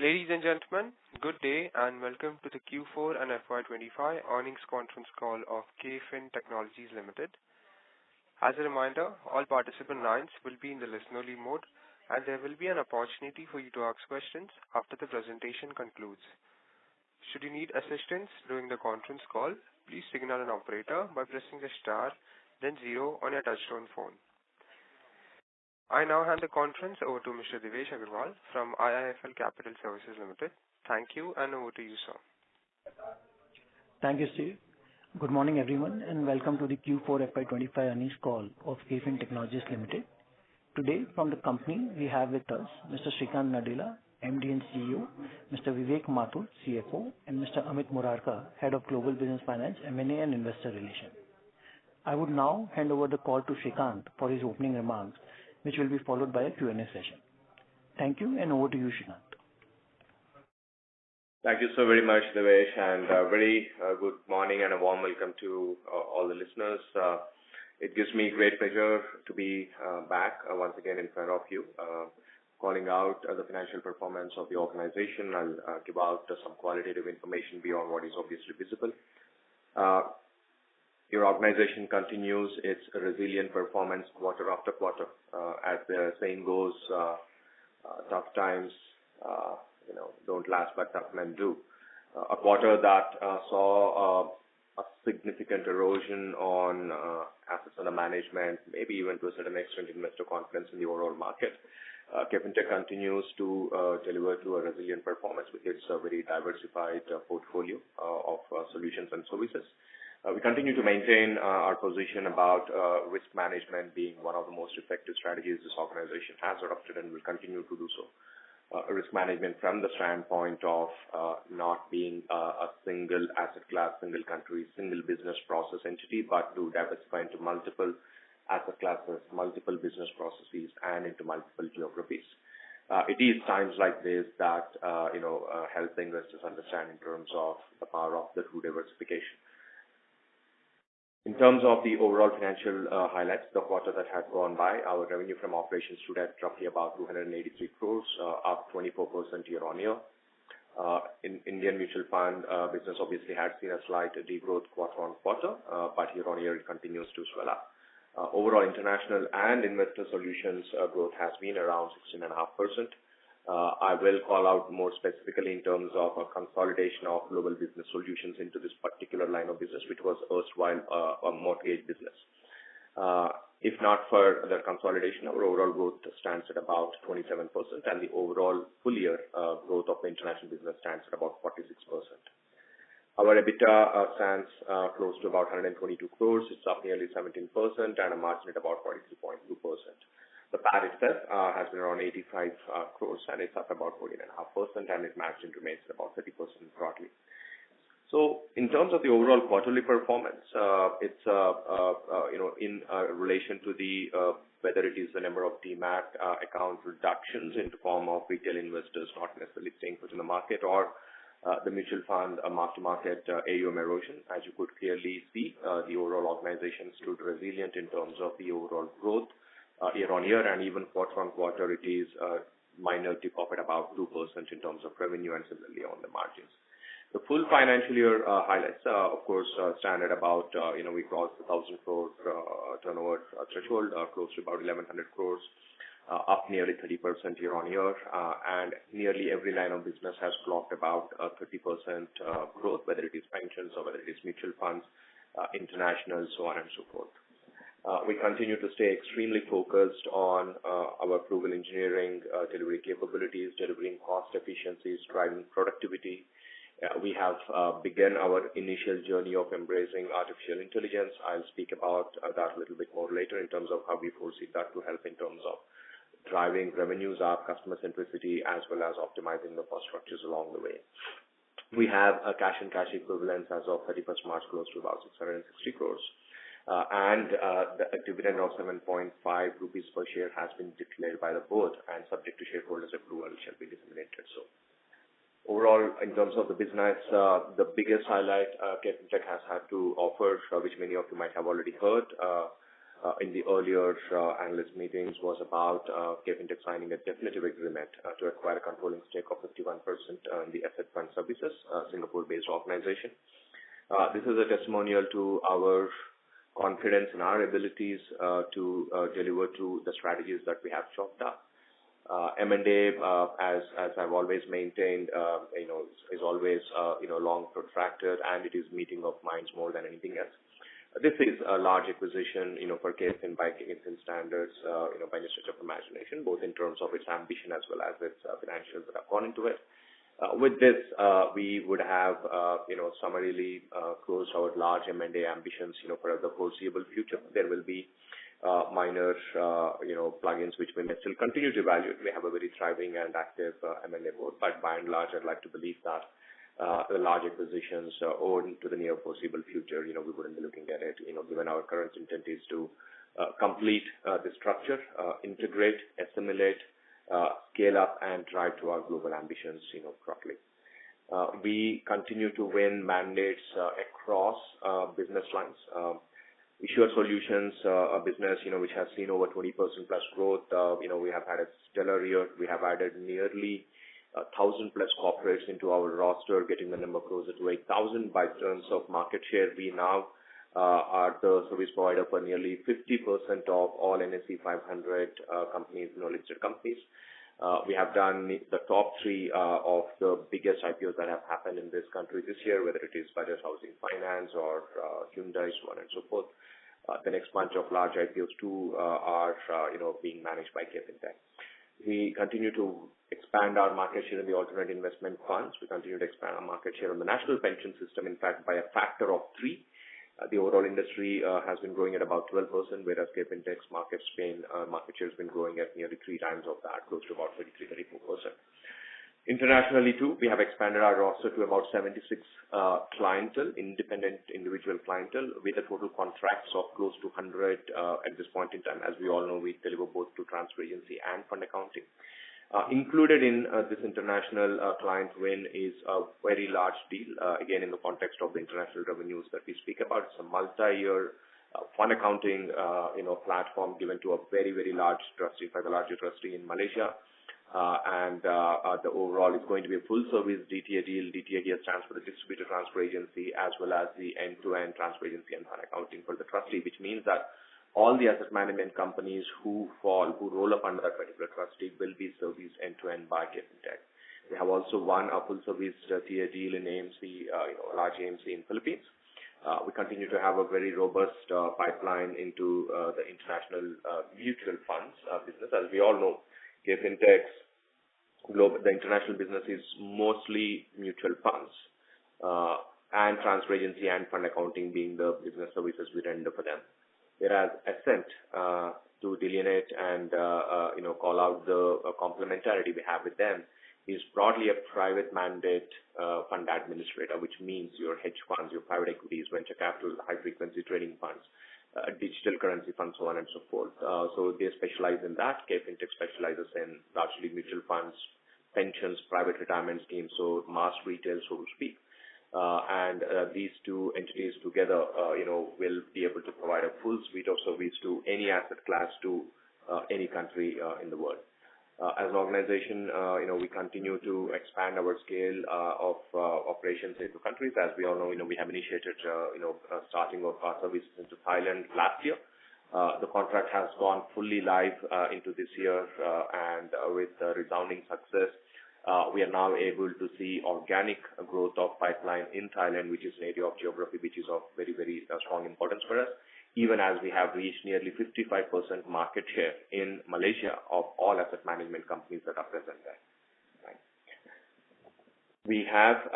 Ladies and gentlemen, good day and welcome to the Q4 and FY25 earnings conference call of KFin Technologies Limited. As a reminder, all participant lines will be in the listen-only mode, and there will be an opportunity for you to ask questions after the presentation concludes. Should you need assistance during the conference call, please signal an operator by pressing the star, then 0 on your touchtone phone. I now hand the conference over to Mr. Devesh Agarwal from IIFL Capital Services Limited. Thank you, and over to you, sir. Thank you, Steve. Good morning, everyone, and welcome to the Q4 FY25 earnings call of KFin Technologies Limited. Today, from the company, we have with us Mr. Shrikant Nadella, MD and CEO, Mr. Vivek Mathur, CFO, and Mr. Amit Murarka, Head of Global Business Finance, M&A and Investor Relations. I would now hand over the call to Shrikant for his opening remarks, which will be followed by a Q&A session. Thank you, and over to you, Shrikant. Thank you so very much, Devesh, and very good morning and a warm welcome to all the listeners. It gives me great pleasure to be back once again in front of you, calling out the financial performance of the organization. I'll give out some qualitative information beyond what is obviously visible. Your organization continues its resilient performance quarter after quarter. As the saying goes, tough times, don't last, but tough men do. A quarter that saw a significant erosion on assets under management, maybe even to a certain extent investor confidence in the overall market. KFin Tech continues to deliver to a resilient performance with its very diversified portfolio of solutions and services. We continue to maintain our position about risk management being one of the most effective strategies this organization has adopted and will continue to do so. Risk management from the standpoint of not being a single asset class, single country, single business process entity, but to diversify into multiple asset classes, multiple business processes, and into multiple geographies. It is times like this that help the investors understand in terms of the power of the true diversification. In terms of the overall financial highlights, the quarter that had gone by, our revenue from operations stood at roughly about 283 crores, up 24% year-on-year. In Indian mutual fund business obviously had seen a slight degrowth quarter-on-quarter, but year-on-year it continues to swell up. Overall international and investor solutions growth has been around 16.5%. I will call out more specifically in terms of a consolidation of global business solutions into this particular line of business, which was erstwhile a mortgage business. If not for the consolidation, our overall growth stands at about 27%, and the overall full year growth of the international business stands at about 46%. Our EBITDA stands close to about 122 crores. It's up nearly 17% and a margin at about 43.2%. The PAT itself has been around 85 crores, and it's up about 14.5%, and its margin remains at about 30% broadly. So, in terms of the overall quarterly performance, it's in relation to the whether it is the number of demat account reductions in the form of retail investors not necessarily staying put in the market, or the mutual fund mark-to-market AUM erosion. As you could clearly see, the overall organization stood resilient in terms of the overall growth. Year-on-year and even quarter-on-quarter, it is minor dip of at about 2% in terms of revenue and similarly on the margins. The full financial year highlights, of course, stand at about, we crossed the 1,000 crore turnover threshold, close to about 1,100 crores, up nearly 30% year-on-year, and nearly every line of business has clocked about 30% growth, whether it is pensions or whether it is mutual funds, international, so on and so forth. We continue to stay extremely focused on our proven engineering delivery capabilities, delivering cost efficiencies, driving productivity. We have begun our initial journey of embracing artificial intelligence. I'll speak about that a little bit more later in terms of how we foresee that to help in terms of driving revenues up, customer centricity, as well as optimizing the cost structures along the way. We have a cash and cash equivalents as of 31st March close to about 660 crores. And the dividend of 7.5 rupees per share has been declared by the board and subject to shareholders' approval shall be disseminated. So, overall, in terms of the business, the biggest highlight KFin Tech has had to offer, which many of you might have already heard, in the earlier analyst meetings was about KFin signing a definitive agreement to acquire a controlling stake of 51% in the Asset Fund Services, Singapore-based organization. This is a testimonial to our confidence in our abilities to deliver to the strategies that we have chalked up. M&A, as I've always maintained, is always long protracted, and it is meeting of minds more than anything else. This is a large acquisition, for KFin by KFin standards, by the stretch of imagination, both in terms of its ambition as well as its financials that have gone into it. With this, we would have, summarily closed our large M&A ambitions, for the foreseeable future. There will be minor, plugins which we may still continue to evaluate. We have a very thriving and active M&A board, but by and large, I'd like to believe that the large acquisitions owed to the near foreseeable future, we wouldn't be looking at it, given our current intent is to complete the structure, integrate, assimilate, scale up, and drive to our global ambitions, properly. We continue to win mandates across business lines. Issuer solutions, a business, which has seen over 20% plus growth. We have had a stellar year. We have added nearly 1,000 plus corporates into our roster, getting the number closer to 8,000. By terms of market share, we now are the service provider for nearly 50% of all NSE 500 companies, listed companies. We have done the top three of the biggest IPOs that have happened in this country this year, whether it is Bajaj Housing Finance or Hyundai, so on and so forth. The next bunch of large IPOs too are, being managed by KFin. We continue to expand our market share in the alternate investment funds. We continue to expand our market share on the national pension system, in fact, by a factor of 3. The overall industry has been growing at about 12%, whereas KFin market share has been growing at nearly 3 times of that, close to about 33-34%. Internationally too, we have expanded our roster to about 76 clientele, independent individual clientele, with a total contracts of close to 100 at this point in time. As we all know, we deliver both to transfer agency and fund accounting. Included in this international client win is a very large deal, again, in the context of the international revenues that we speak about. It's a multi-year fund accounting, platform given to a very, very large trustee, by the largest trustee in Malaysia. The overall is going to be a full service DTA deal. DTA here stands for the distributor transfer agency, as well as the end-to-end transfer agency and fund accounting for the trustee, which means that all the asset management companies who roll up under that particular trustee will be serviced end-to-end by KFin. We have also won a full service TA deal in AMC, a large AMC in Philippines. We continue to have a very robust pipeline into the international mutual funds business. As we all know, KFin the international business is mostly mutual funds, and transfer agency and fund accounting being the business services we render for them. Whereas Ascent, to delineate and call out the complementarity we have with them, is broadly a private mandate fund administrator, which means your hedge funds, your private equities, venture capital, high frequency trading funds, digital currency funds, so on and so forth. So they specialize in that. KFin specializes in largely mutual funds, pensions, private retirement schemes, so mass retail, so to speak. These two entities together, will be able to provide a full suite of service to any asset class to any country in the world. As an organization, we continue to expand our scale of operations into countries. As we all know, we have initiated, starting of our services into Thailand last year. The contract has gone fully live into this year, and with resounding success, we are now able to see organic growth of pipeline in Thailand, which is an area of geography which is of very, very strong importance for us, even as we have reached nearly 55% market share in Malaysia of all asset management companies that are present there. Right. We have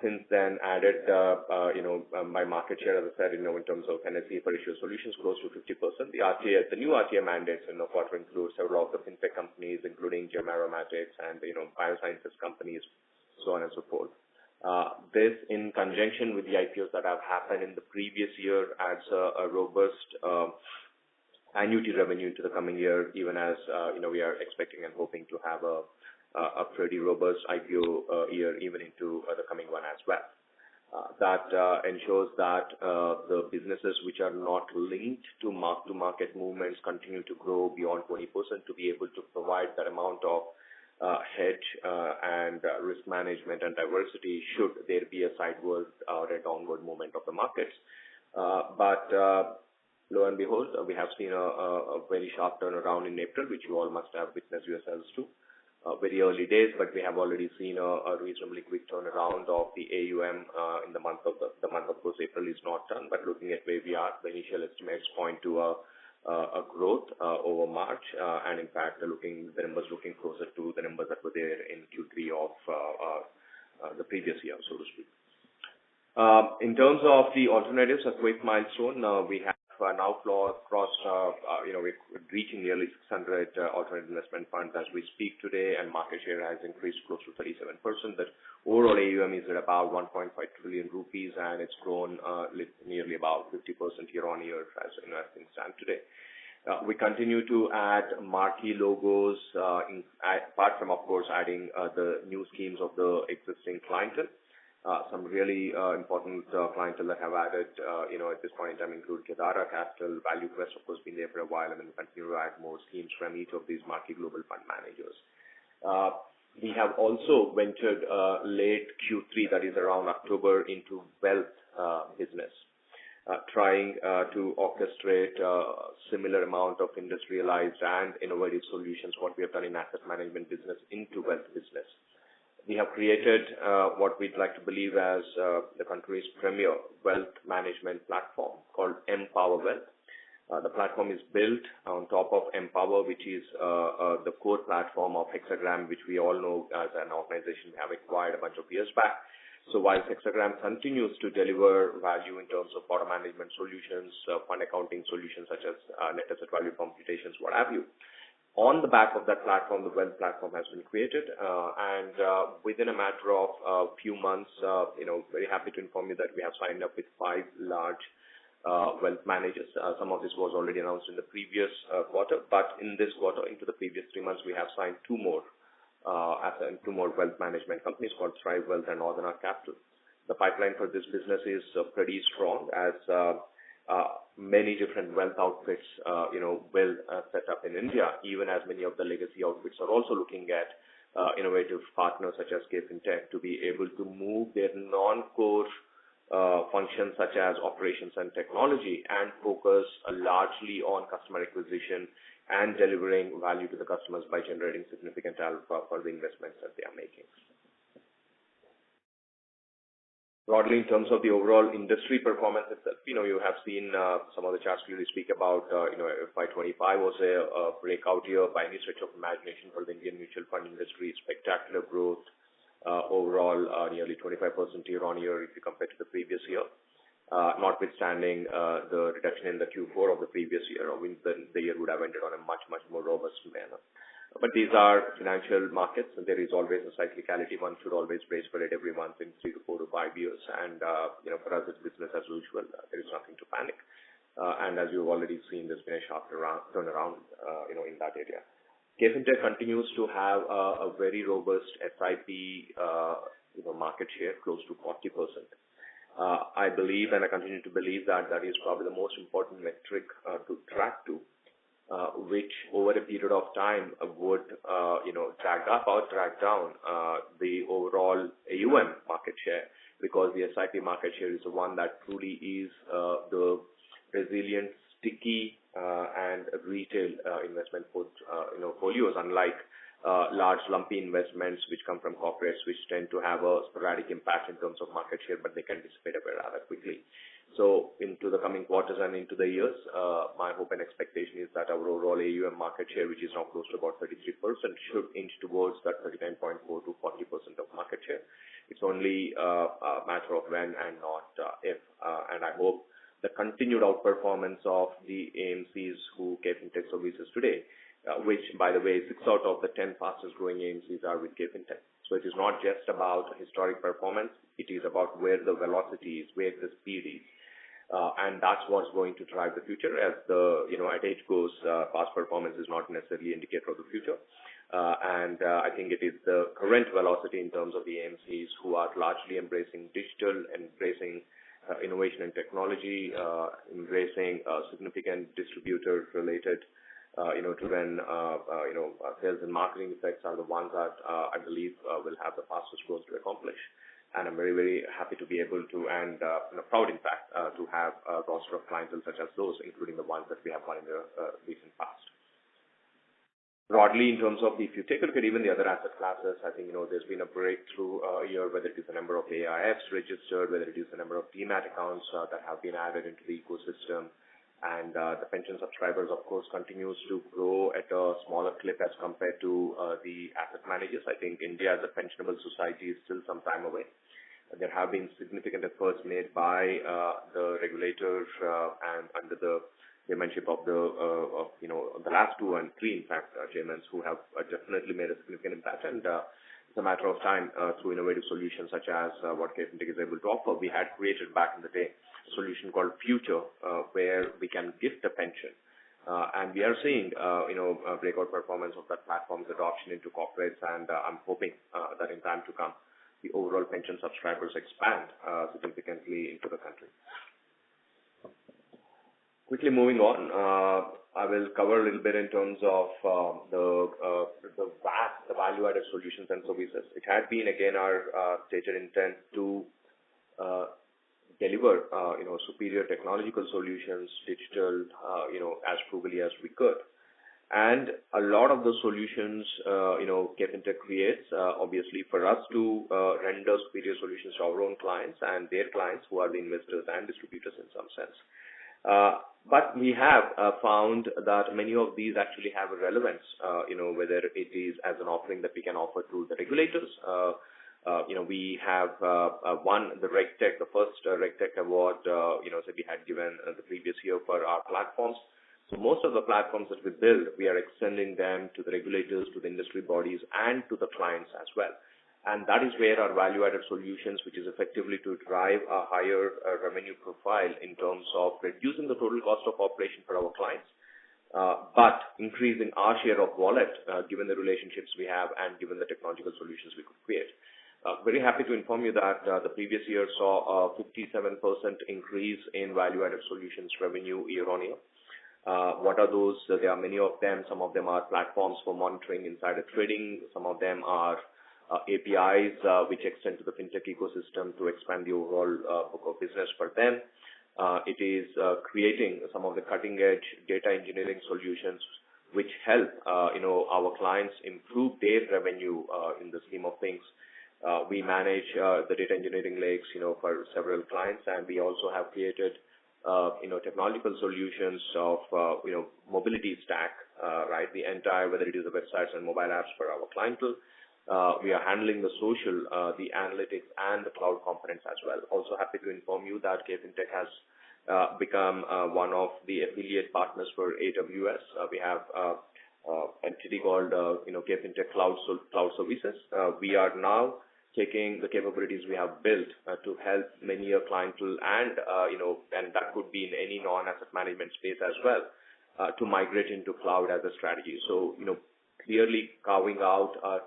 since then added, by market share, as I said, in terms of NSE for issuer solutions, close to 50%. The new RTA mandates in the quarter include several of the fintech companies, including geoaromatics and, biosciences companies, so on and so forth. This, in conjunction with the IPOs that have happened in the previous year, adds a robust annuity revenue to the coming year, even as, we are expecting and hoping to have a pretty robust IPO year even into the coming one as well. That ensures that the businesses which are not linked to mark-to-market movements continue to grow beyond 20% to be able to provide that amount of hedge and risk management and diversity should there be a sideward or a downward movement of the markets. But lo and behold, we have seen a very sharp turnaround in April, which you all must have witnessed yourselves too. Very early days, but we have already seen a reasonably quick turnaround of the AUM in the month of course, April is not done, but looking at where we are, the initial estimates point to a growth over March, and in fact, the numbers looking closer to the numbers that were there in Q3 of the previous year, so to speak. In terms of the alternatives, a quick milestone, we have now crossed, we're reaching nearly 600 alternative investment funds as we speak today, and market share has increased close to 37%. The overall AUM is at about 1.5 trillion rupees, and it's grown nearly about 50% year-on-year as things stand today. We continue to add marquee logos, apart from, of course, adding the new schemes of the existing clientele. Some really important clientele that have added, at this point in time include Kedara Capital, Value Quest, of course, been there for a while, and we continue to add more schemes from each of these marquee global fund managers. We have also ventured late Q3, that is around October, into wealth business, trying to orchestrate a similar amount of industrialized and innovative solutions, what we have done in asset management business into wealth business. We have created what we'd like to believe as the country's premier wealth management platform called Empower Wealth. The platform is built on top of Empower, which is the core platform of Hexagram, which we all know as an organization we have acquired a bunch of years back. So while Hexagram continues to deliver value in terms of order management solutions, fund accounting solutions such as net asset value computations, what have you, on the back of that platform, the wealth platform has been created, and within a matter of a few months, very happy to inform you that we have signed up with 5 large wealth managers. Some of this was already announced in the previous quarter, but in this quarter, into the previous 3 months, we have signed 2 more wealth management companies called Thrive Wealth and Northern Arc Capital. The pipeline for this business is pretty strong as many different wealth outfits, will set up in India, even as many of the legacy outfits are also looking at innovative partners such as KFin to be able to move their non-core functions such as operations and technology and focus largely on customer acquisition and delivering value to the customers by generating significant alpha for the investments that they are making. Broadly, in terms of the overall industry performance itself, you have seen some of the charts clearly speak about, FY25 was a breakout year by any stretch of imagination for the Indian mutual fund industry. Spectacular growth, overall nearly 25% year-on-year if you compare to the previous year, notwithstanding the reduction in the Q4 of the previous year. The year would have ended on a much, much more robust manner. But these are financial markets, and there is always a cyclicality. One should always brace for it every month in 3 to 4 to 5 years. And, for us, it's business as usual. There is nothing to panic. And as you've already seen, there's been a sharp turnaround, in that area. KFin continues to have a very robust SIP, market share close to 40%. I believe, and I continue to believe that is probably the most important metric to track to, which over a period of time would, drag up or drag down the overall AUM market share, because the SIP market share is the one that truly is the resilient, sticky, and retail investment portfolios, unlike large lumpy investments which come from corporates, which tend to have a sporadic impact in terms of market share, but they can dissipate away rather quickly. So into the coming quarters and into the years, my hope and expectation is that our overall AUM market share, which is now close to about 33%, should inch towards that 39.4 to 40% of market share. It's only a matter of when and not if. And I hope the continued outperformance of the AMCs who KFin services today, which, by the way, 6 out of the 10 fastest growing AMCs are with KFin. So it is not just about historic performance. It is about where the velocity is, where the speed is. And that's what's going to drive the future. As the, at age goes, past performance is not necessarily an indicator of the future. And I think it is the current velocity in terms of the AMCs who are largely embracing digital, embracing innovation and technology, embracing significant distributor-related, driven, sales and marketing effects are the ones that I believe will have the fastest growth to accomplish. And I'm very, very happy to be able to, and proud, in fact, to have a roster of clientele such as those, including the ones that we have won in the recent past. Broadly, in terms of if you take a look at even the other asset classes, I think, there's been a breakthrough here, whether it is the number of AIFs registered, whether it is the number of demat accounts that have been added into the ecosystem. And the pension subscribers, of course, continues to grow at a smaller clip as compared to the asset managers. I think India as a pensionable society is still some time away. There have been significant efforts made by the regulators and under the chairmanship of the last 2 and 3, in fact, chairmans who have definitely made a significant impact. And it's a matter of time through innovative solutions such as what KFin is able to offer. We had created back in the day a solution called Future, where we can gift a pension. And we are seeing, breakout performance of that platform's adoption into corporates, and I'm hoping that in time to come, the overall pension subscribers expand significantly into the country. Quickly moving on, I will cover a little bit in terms of the value-added solutions and services. It had been, again, our stated intent to deliver, superior technological solutions, digital, as frugally as we could. And a lot of the solutions, KFin creates, obviously, for us to render superior solutions to our own clients and their clients, who are the investors and distributors in some sense. But we have found that many of these actually have a relevance, whether it is as an offering that we can offer to the regulators. We have won the RegTech, the first RegTech award, we had given the previous year for our platforms. So most of the platforms that we build, we are extending them to the regulators, to the industry bodies, and to the clients as well. And that is where our value-added solutions, which is effectively to drive a higher revenue profile in terms of reducing the total cost of operation for our clients, but increasing our share of wallet, given the relationships we have and given the technological solutions we could create. Very happy to inform you that the previous year saw a 57% increase in value-added solutions revenue year on year. What are those? There are many of them. Some of them are platforms for monitoring insider trading. Some of them are APIs which extend to the fintech ecosystem to expand the overall book of business for them. It is creating some of the cutting-edge data engineering solutions which help our clients improve their revenue in the scheme of things. We manage the data engineering lakes for several clients, and we also have created technological solutions of mobility stack, right? The entire, whether it is the websites and mobile apps for our clientele. We are handling the social, the analytics, and the cloud components as well. Also happy to inform you that KFin has become one of the affiliate partners for AWS. We have entity called KFin Cloud Services. We are now taking the capabilities we have built to help many a clientele and that could be in any non-asset management space as well, to migrate into cloud as a strategy. So, clearly carving out a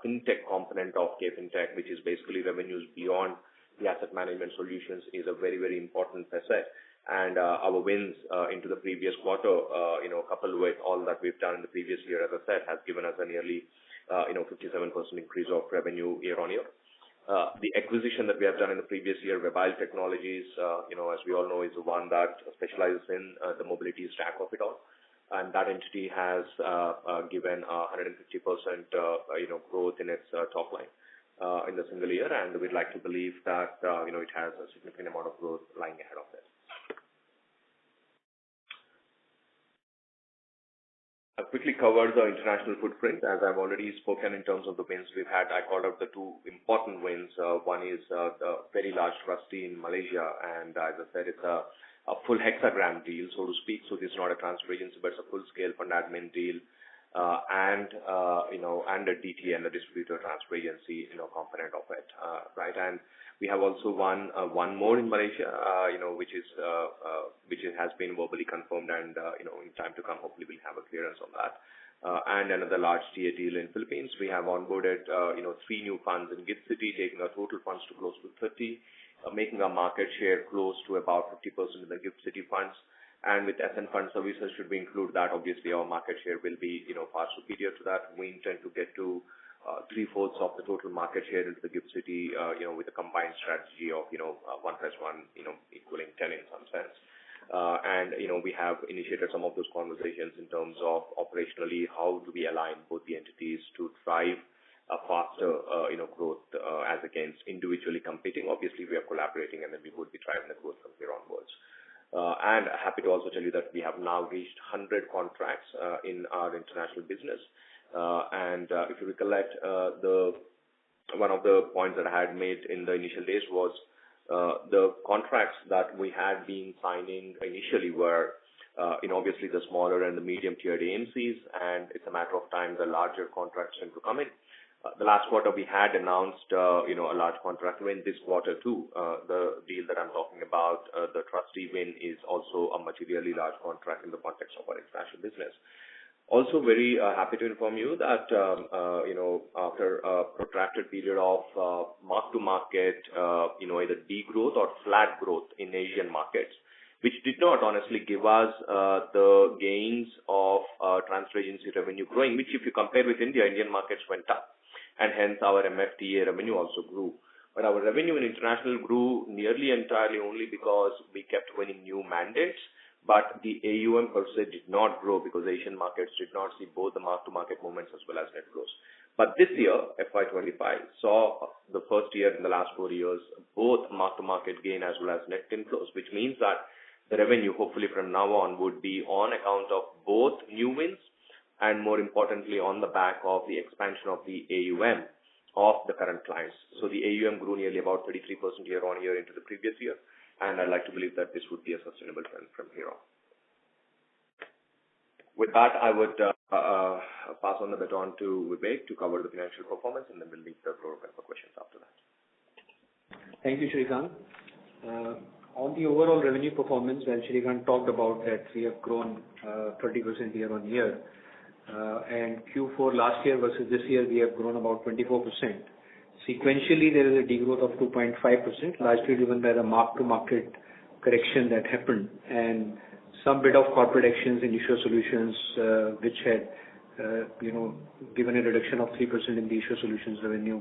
fintech component of KFin, which is basically revenues beyond the asset management solutions, is a very, very important facet. And our wins into the previous quarter, coupled with all that we've done in the previous year, as I said, has given us a nearly 57% increase of revenue year on year. The acquisition that we have done in the previous year, Mobile Technologies, as we all know, is the one that specializes in the mobility stack of it all. And that entity has given 150% growth in its top line in the single year, and we'd like to believe that it has a significant amount of growth lying ahead of it. I'll quickly cover the international footprint. As I've already spoken in terms of the wins we've had, I called out the two important wins. One is the very large trustee in Malaysia, and as I said, it's a full hexagram deal, so to speak. So this is not a transfer agency, but it's a full-scale fund admin deal, and a DT and a distributor transfer agency, component of it, right? And we have also won one more in Malaysia, which has been verbally confirmed, and in time to come, hopefully we'll have a clearance on that. and another large TA deal in Philippines. We have onboarded, 3 new funds in GIFT City, taking our total funds to close to 30, making our market share close to about 50% in the GIFT City funds. And with SN Fund Services, should we include that, obviously our market share will be, far superior to that. We intend to get to 3/4 of the total market share into the GIFT City, with a combined strategy of, 1 + 1, equaling 10 in some sense. And we have initiated some of those conversations in terms of operationally, how do we align both the entities to drive a faster, growth as against individually competing. Obviously, we are collaborating, and then we would be driving the growth from here onwards. And happy to also tell you that we have now reached 100 contracts in our international business. And if you recollect, one of the points that I had made in the initial days was the contracts that we had been signing initially were, obviously the smaller and the medium tiered AMCs, and it's a matter of time the larger contracts tend to come in. The last quarter we had announced, a large contract win. This quarter too, the deal that I'm talking about, the trustee win is also a materially large contract in the context of our international business. Also very happy to inform you that, after a protracted period of mark-to-market, either degrowth or flat growth in Asian markets, which did not honestly give us the gains of transfer agency revenue growing, which if you compare with India, Indian markets went up, and hence our MFTA revenue also grew. But our revenue in international grew nearly entirely only because we kept winning new mandates, but the AUM per se did not grow because Asian markets did not see both the mark-to-market movements as well as net flows. But this year, FY25, saw the first year in the last 4 years, both mark-to-market gain as well as net inflows, which means that the revenue, hopefully from now on, would be on account of both new wins and more importantly, on the back of the expansion of the AUM of the current clients. So the AUM grew nearly about 33% year-on-year into the previous year, and I'd like to believe that this would be a sustainable trend from here on. With that, I would pass on the baton to Vivek to cover the financial performance, and then we'll leave the floor open for questions after that. Thank you, Shrikant. On the overall revenue performance, when Shrikant talked about that we have grown 30% year-on-year, and Q4 last year versus this year, we have grown about 24%. Sequentially, there is a degrowth of 2.5%, largely driven by the mark-to-market correction that happened, and some bit of corporate actions in issuer solutions, which had, given a reduction of 3% in the issuer solutions revenue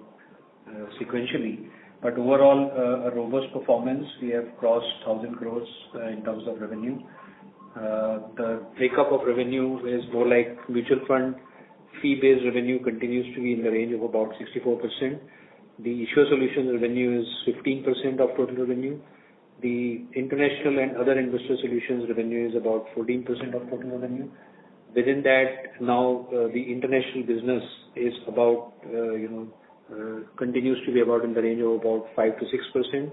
sequentially. But overall, a robust performance. We have crossed 1,000 crores in terms of revenue. The breakup of revenue is more like mutual fund. Fee-based revenue continues to be in the range of about 64%. The issuer solutions revenue is 15% of total revenue. The international and other investor solutions revenue is about 14% of total revenue. Within that, now the international business is about, continues to be about in the range of about 5 to 6%.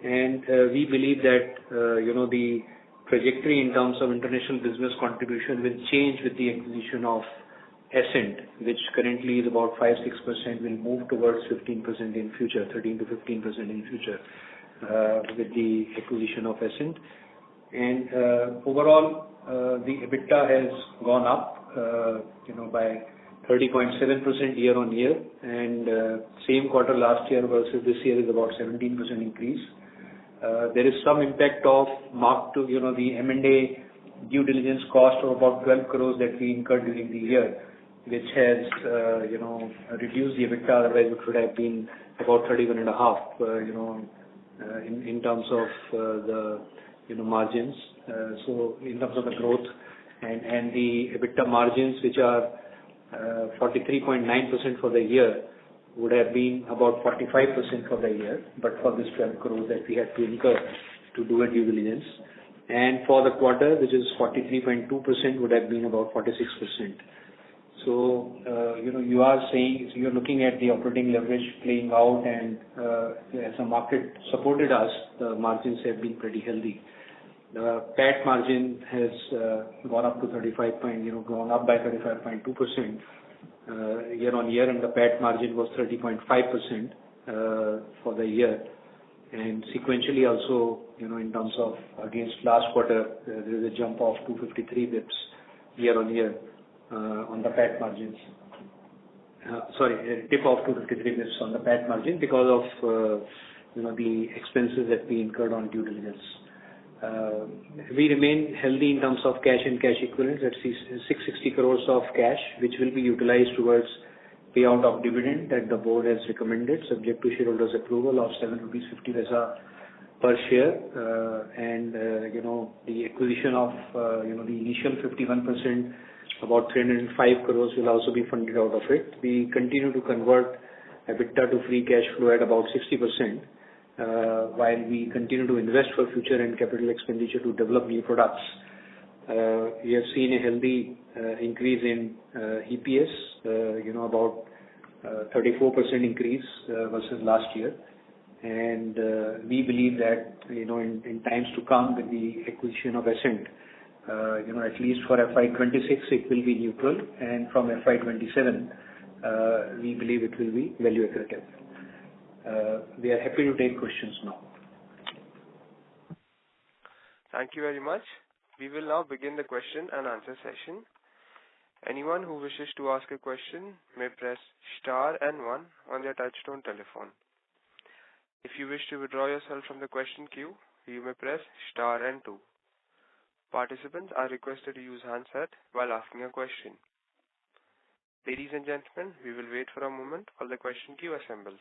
And we believe that, the trajectory in terms of international business contribution will change with the acquisition of Ascent, which currently is about 5-6%, will move towards 15% in future, 13 to 15% in future, with the acquisition of Ascent. And overall, the EBITDA has gone up, by 30.7% year-on-year, and same quarter last year versus this year is about 17% increase. There is some impact of the M&A due diligence cost of about 12 crores that we incurred during the year, which has, reduced the EBITDA. Otherwise, it would have been about 31.5, in terms of the margins. So in terms of the growth and the EBITDA margins, which are 43.9% for the year, would have been about 45% for the year, but for this 12 crores that we had to incur to do a due diligence. And for the quarter, which is 43.2%, would have been about 46%. So, you are saying, you're looking at the operating leverage playing out, and as the market supported us, the margins have been pretty healthy. The PAT margin has gone up to gone up by 35.2% year-on-year, and the PAT margin was 30.5% for the year. And sequentially also, in terms of against last quarter, there is a jump of 253 bps year-on-year. on the PAT margins. Sorry, a dip of 253 basis on the PAT margin because of the expenses that we incurred on due diligence. We remain healthy in terms of cash and cash equivalents at 660 crores of cash, which will be utilized towards payout of dividend that the board has recommended, subject to shareholders' approval of 7.50 rupees per share. The acquisition of the initial 51%, about 305 crores, will also be funded out of it. We continue to convert EBITDA to free cash flow at about 60%. While we continue to invest for future and capital expenditure to develop new products. We have seen a healthy increase in EPS, about 34% increase versus last year. And we believe that, in times to come with the acquisition of Ascent, at least for FY26, it will be neutral, and from FY27, we believe it will be value accretive. We are happy to take questions now. Thank you very much. We will now begin the question and answer session. Anyone who wishes to ask a question may press star and 1 on their touchtone telephone. If you wish to withdraw yourself from the question queue, you may press star and 2. Participants are requested to use handset while asking a question. Ladies and gentlemen, we will wait for a moment while the question queue assembles.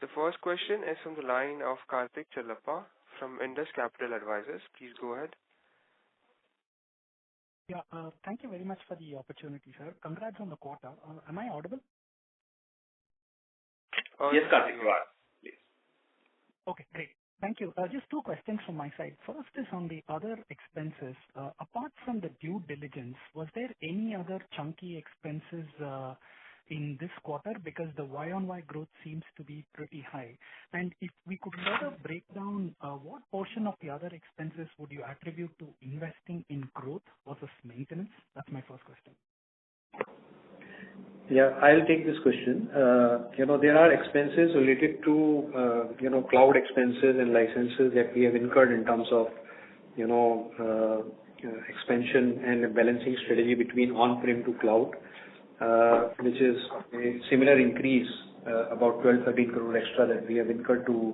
The first question is from the line of Karthik Chellappa from Indus Capital Advisors. Please go ahead. Yeah, thank you very much for the opportunity, sir. Congrats on the quarter. Am I audible? Yes, Karthik, you are. Please. Okay, great. Thank you. Just two questions from my side. First is on the other expenses. Apart from the due diligence, was there any other chunky expenses in this quarter? Because the Y-on-Y growth seems to be pretty high. And if we could further break down, what portion of the other expenses would you attribute to investing in growth versus maintenance? That's my first question. Yeah, I'll take this question. There are expenses related to, cloud expenses and licenses that we have incurred in terms of, expansion and a balancing strategy between on-prem to cloud, which is a similar increase, about 12-13 crore extra that we have incurred to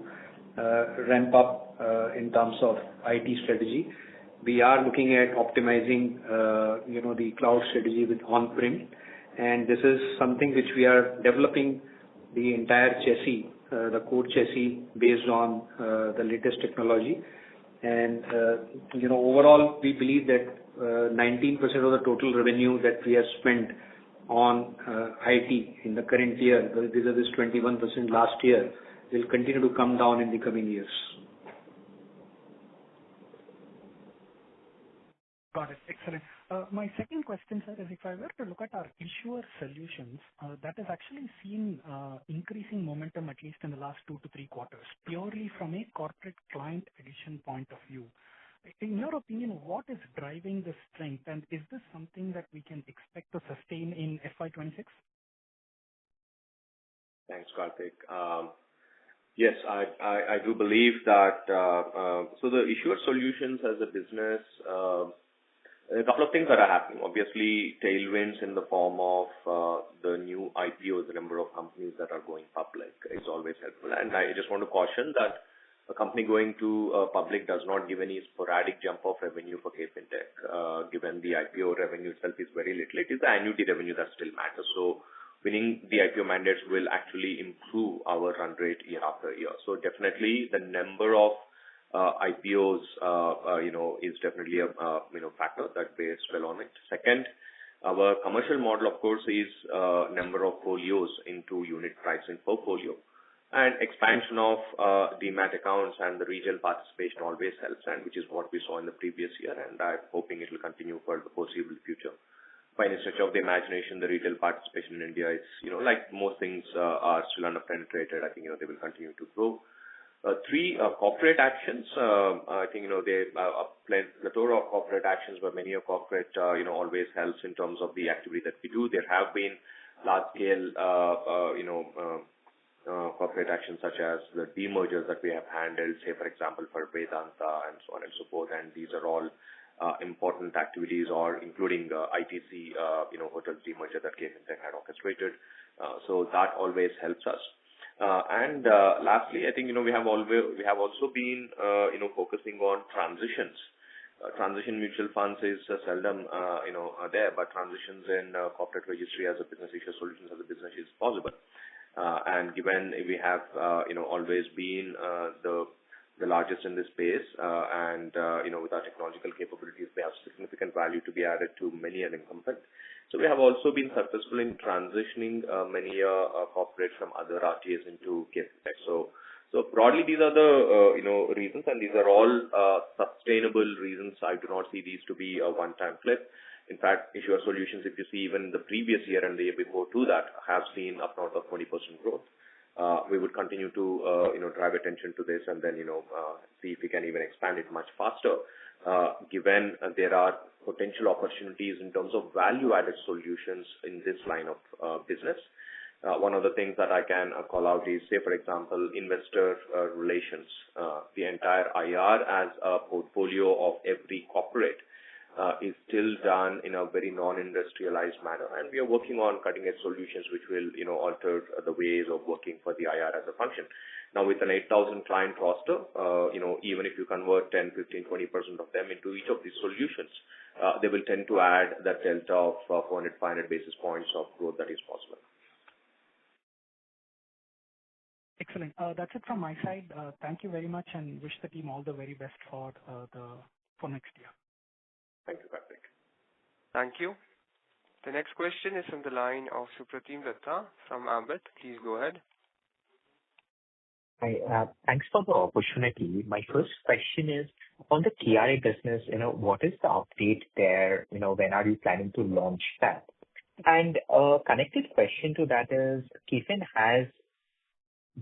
ramp up in terms of IT strategy. We are looking at optimizing, the cloud strategy with on-prem. And this is something which we are developing the entire chassis, the core chassis based on the latest technology. And, overall, we believe that 19% of the total revenue that we have spent on IT in the current year, these are this 21% last year, will continue to come down in the coming years. Got it. Excellent. My second question, sir, is if I were to look at our issuer solutions, that has actually seen increasing momentum at least in the last 2 to 3 quarters, purely from a corporate client addition point of view. In your opinion, what is driving this strength, and is this something that we can expect to sustain in FY26? Thanks, Karthik. Yes, I do believe that. So the issuer solutions as a business, a couple of things that are happening. Obviously, tailwinds in the form of the new IPOs, the number of companies that are going public is always helpful. And I just want to caution that a company going to public does not give any sporadic jump of revenue for KFin Tech. Given the IPO revenue itself is very little, it is the annuity revenue that still matters. So winning the IPO mandates will actually improve our run rate year after year. So definitely the number of IPOs, is definitely a factor that bears well on it. Second, our commercial model, of course, is number of folios into unit pricing per folio, and expansion of demat accounts and the retail participation always helps, and which is what we saw in the previous year, and I'm hoping it will continue for the foreseeable future. By any stretch of the imagination, the retail participation in India is, like most things are still under-penetrated. I think, they will continue to grow. 3, corporate actions. I think, they plethora of corporate actions, but many of corporate, always helps in terms of the activity that we do. There have been large-scale, corporate actions such as the demergers that we have handled, say, for example, for Vedanta and so on and so forth. And these are all important activities, or including ITC, hotels demerger that KFin had orchestrated. So that always helps us. And lastly, I think, we have also been, focusing on transitions. Transition mutual funds is seldom, there, but transitions in corporate registry as a business, issuer solutions as a business is possible. And given we have, always been the largest in this space, and with our technological capabilities, we have significant value to be added to many an incumbent. So we have also been successful in transitioning many corporates from other RTAs into KFin. So broadly, these are the reasons, and these are all sustainable reasons. I do not see these to be a one-time flip. In fact, issuer solutions, if you see even the previous year and the year before to that, have seen up north of 20% growth. We would continue to drive attention to this, and then see if we can even expand it much faster, given there are potential opportunities in terms of value-added solutions in this line of business. One of the things that I can call out is, say, for example, investor relations. The entire IR as a portfolio of every corporate is still done in a very non-industrialized manner, and we are working on cutting-edge solutions which will, alter the ways of working for the IR as a function. Now, with an 8,000 client roster, even if you convert 10, 15, 20% of them into each of these solutions, they will tend to add that delta of 400, 500 basis points of growth that is possible. Excellent. That's it from my side. Thank you very much, and wish the team all the very best for next year. Thank you, Patrick. Thank you. The next question is from the line of Supratim Datta from Ambit. Please go ahead. Hi, thanks for the opportunity. My first question is on the KRA business. What is the update there? When are you planning to launch that? And a connected question to that is, KFin has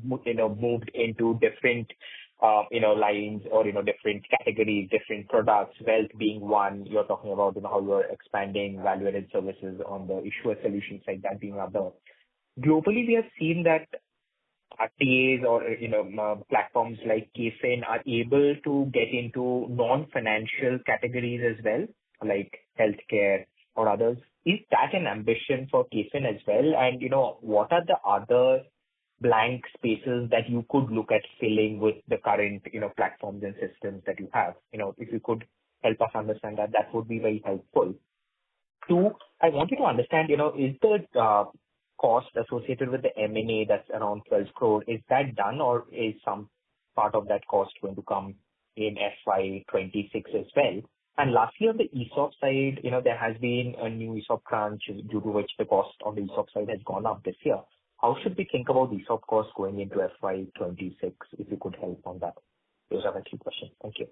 moved into different lines or different categories, different products, wealth being one. You're talking about how you're expanding value-added services on the issuer solution side, that being other. Globally, we have seen that RTAs or platforms like KFin are able to get into non-financial categories as well, like healthcare or others. Is that an ambition for KFin as well? And what are the other blank spaces that you could look at filling with the current platforms and systems that you have? If you could help us understand that, that would be very helpful. Two, I wanted to understand, is the cost associated with the M&A that's around 12 crore, is that done, or is some part of that cost going to come in FY26 as well? And lastly, on the ESOP side, there has been a new ESOP crunch due to which the cost on the ESOP side has gone up this year. How should we think about ESOP costs going into FY26, if you could help on that? Those are my three questions. Thank you.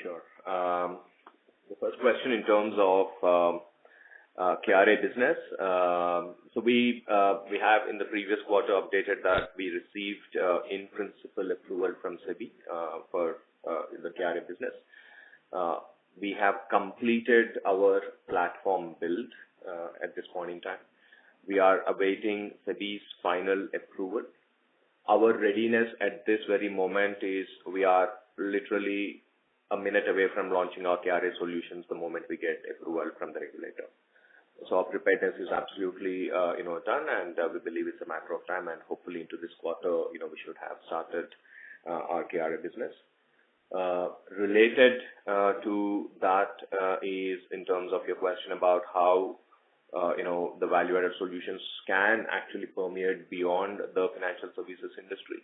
Sure. The first question in terms of KRA business. So we have in the previous quarter updated that we received in principle approval from SEBI for the KRA business. We have completed our platform build at this point in time. We are awaiting SEBI's final approval. Our readiness at this very moment is we are literally a minute away from launching our KRA solutions the moment we get approval from the regulator. So our preparedness is absolutely done, and we believe it's a matter of time, and hopefully into this quarter, we should have started our KRA business. Related to that is in terms of your question about how the value-added solutions can actually permeate beyond the financial services industry.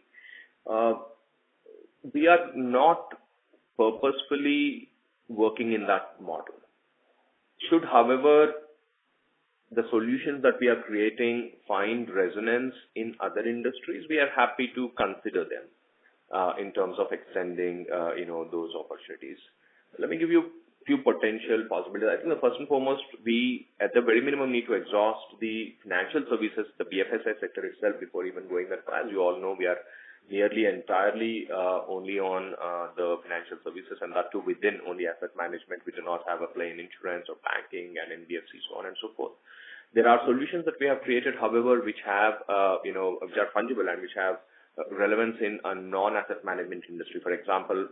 We are not purposefully working in that model. Should, however, the solutions that we are creating find resonance in other industries, we are happy to consider them in terms of extending, those opportunities. Let me give you a few potential possibilities. I think the first and foremost, we at the very minimum need to exhaust the financial services, the BFSI sector itself before even going that far. As you all know, we are nearly entirely only on the financial services, and that too within only asset management. We do not have a play in insurance or banking and NBFC, so on and so forth. There are solutions that we have created, however, which have, which are fungible and which have relevance in a non-asset management industry. For example,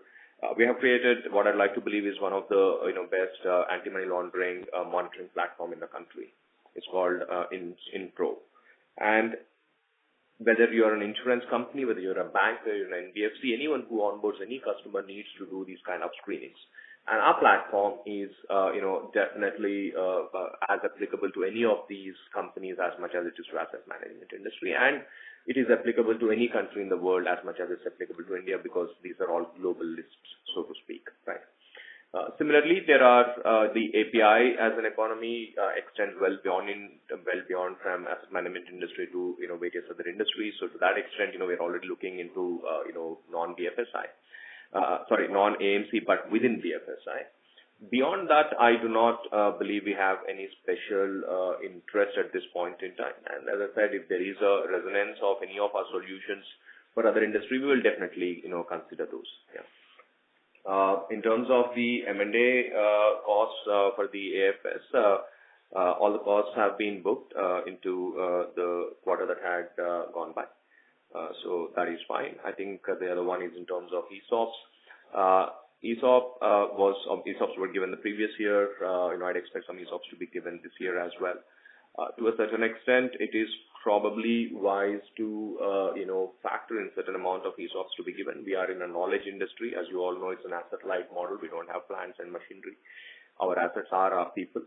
we have created what I'd like to believe is one of the best anti-money laundering monitoring platform in the country. It's called InPro. And whether you're an insurance company, whether you're a bank, whether you're an NBFC, anyone who onboards any customer needs to do these kind of screenings. And our platform is, definitely as applicable to any of these companies as much as it is to asset management industry. And it is applicable to any country in the world as much as it's applicable to India, because these are all global lists, so to speak, right? Similarly, there are the API as an economy extends well beyond from asset management industry to various other industries. So to that extent, we're already looking into non-BFSI, non-AMC, but within BFSI. Beyond that, I do not believe we have any special interest at this point in time. And as I said, if there is a resonance of any of our solutions for other industry, we will definitely consider those. Yeah. In terms of the M&A costs for the AFS, all the costs have been booked into the quarter that had gone by. So that is fine. I think the other one is in terms of ESOPs. ESOPs were given the previous year. I'd expect some ESOPs to be given this year as well. To a certain extent, it is probably wise to, factor in certain amount of ESOPs to be given. We are in a knowledge industry. As you all know, it's an asset-light model. We don't have plants and machinery. Our assets are our people.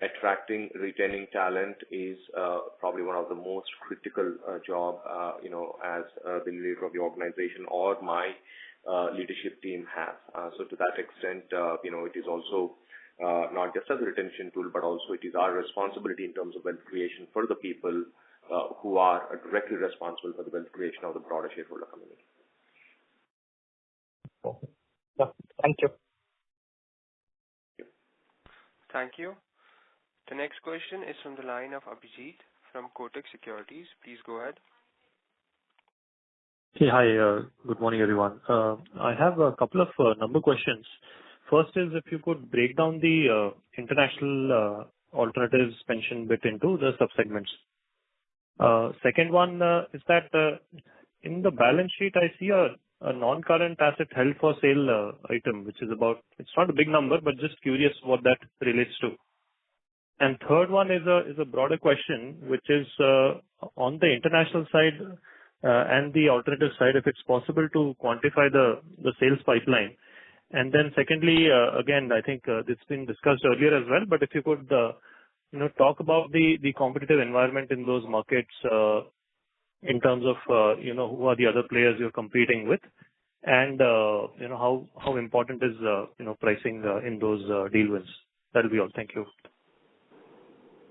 Attracting, retaining talent is probably one of the most critical job, as the leader of the organization or my leadership team have. So to that extent, it is also not just as a retention tool, but also it is our responsibility in terms of wealth creation for the people who are directly responsible for the wealth creation of the broader shareholder community. Yeah, thank you. Thank you. The next question is from the line of Abhijit from Kotak Securities. Please go ahead. Hey, hi. Good morning, everyone. I have a couple of number questions. First is if you could break down the international alternatives pension bit into the subsegments. Second one is that in the balance sheet, I see a non-current asset held for sale item, which is about, it's not a big number, but just curious what that relates to. And third one is a broader question, which is on the international side and the alternative side, if it's possible to quantify the sales pipeline. And then secondly, again, I think it's been discussed earlier as well, but if you could, talk about the competitive environment in those markets in terms of, who are the other players you're competing with, and, how important is, pricing in those deal wins. That'll be all. Thank you.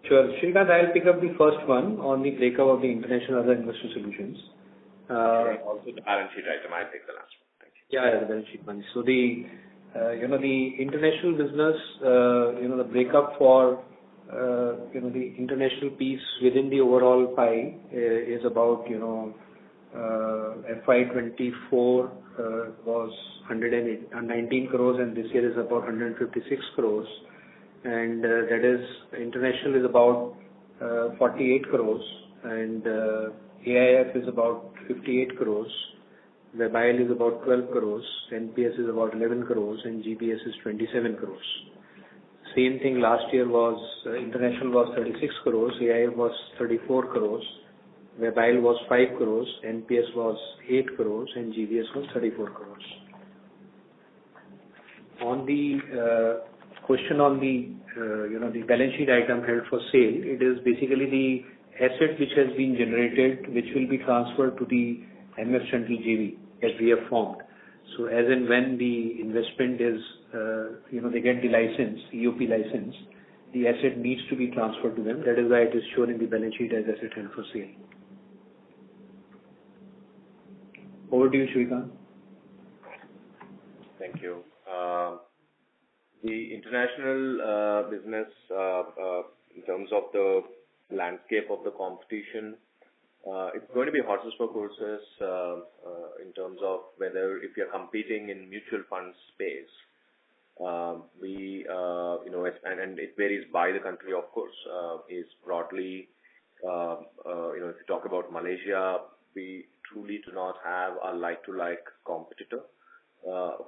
Sure. Shrikant, I'll pick up the first one on the breakup of the international other investor solutions. Also the balance sheet item, I'll take the last one. Thank you. Yeah, the balance sheet one. So the, the international business, the breakup for, the international piece within the overall pie is about, FY24 was 119 crores, and this year is about 156 crores. And that is, international is about 48 crores, and AIF is about 58 crores, Webile is about 12 crores, NPS is about 11 crores, and GBS is 27 crores. Same thing last year was, international was 36 crores, AIF was 34 crores, Webile was 5 crores, NPS was 8 crores, and GBS was 34 crores. On the question on the, the balance sheet item held for sale, it is basically the asset which has been generated, which will be transferred to the MF Central JV that we have formed. So as and when the investment is, they get the license, EOP license, the asset needs to be transferred to them. That is why it is shown in the balance sheet as asset held for sale. Over to you, Shrikant. Thank you. The international business, in terms of the landscape of the competition, it's going to be horses for courses in terms of whether if you're competing in mutual fund space, And it varies by the country, of course, is broadly, if you talk about Malaysia, we truly do not have a like-to-like competitor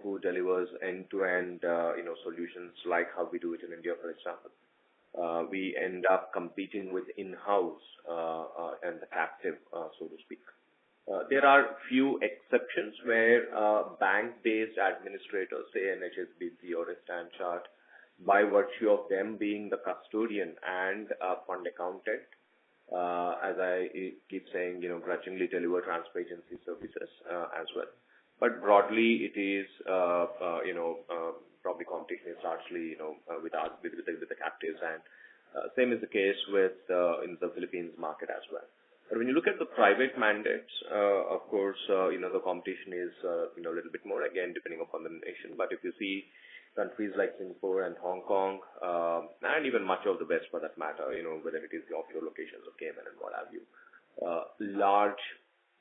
who delivers end-to-end, solutions like how we do it in India, for example. We end up competing with in-house and the captive, so to speak. There are few exceptions where bank-based administrators, say an HSBC or a Standard Chartered, by virtue of them being the custodian and fund accountant, as I keep saying, grudgingly deliver transfer agency services as well. But broadly, it is, probably competition is largely, with the captives, and same is the case with in the Philippines market as well. But when you look at the private mandates, of course, the competition is, a little bit more, again, depending upon the nation. But if you see countries like Singapore and Hong Kong, and even much of the West for that matter, whether it is the offshore locations of Cayman and what have you, large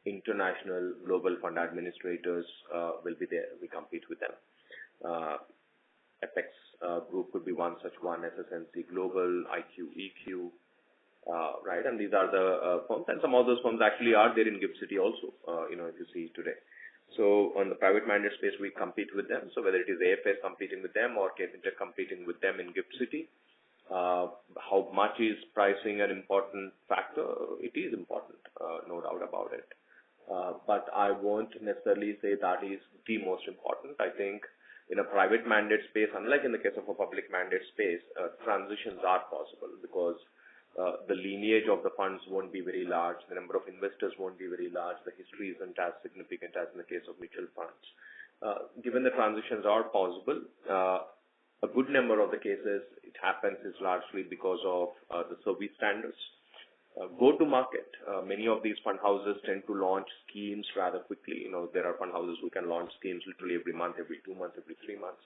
international global fund administrators will be there. We compete with them. FX Group could be one such one, SSNC Global, IQ, EQ, right? And these are the firms, and some of those firms actually are there in GIFT City also, if you see today. So on the private mandate space, we compete with them. So whether it is AFS competing with them or KFin competing with them in GIFT City, how much is pricing an important factor? It is important, no doubt about it. But I won't necessarily say that is the most important. I think in a private mandate space, unlike in the case of a public mandate space, transitions are possible because the lineage of the funds won't be very large. The number of investors won't be very large. The history isn't as significant as in the case of mutual funds. Given the transitions are possible, a good number of the cases it happens is largely because of the service standards. Go to market. Many of these fund houses tend to launch schemes rather quickly. There are fund houses who can launch schemes literally every month, every 2 months, every 3 months.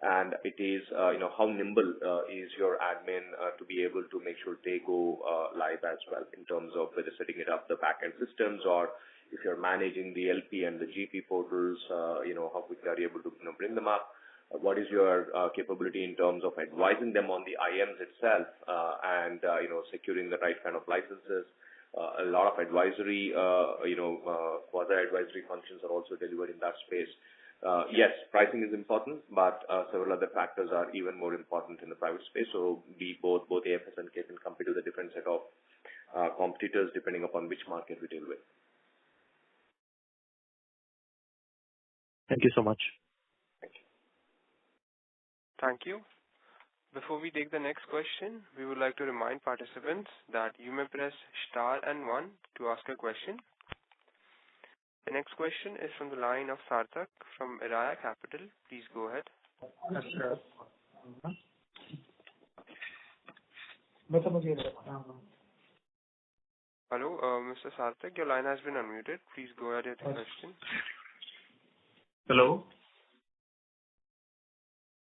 And it is, how nimble is your admin to be able to make sure they go live as well in terms of whether setting it up the back-end systems or if you're managing the LP and the GP portals, how quickly are you able to bring them up? What is your capability in terms of advising them on the IMs itself and, securing the right kind of licenses? A lot of advisory, quasi-advisory functions are also delivered in that space. Yes, pricing is important, but several other factors are even more important in the private space. So both AFS and KFin compete with a different set of competitors depending upon which market we deal with. Thank you so much. Thank you. Before we take the next question, we would like to remind participants that you may press star and 1 to ask a question. The next question is from the line of Sarthak from Iraya Capital. Please go ahead. Hello, Mr. Sarthak, your line has been unmuted. Please go ahead with your question. Hello.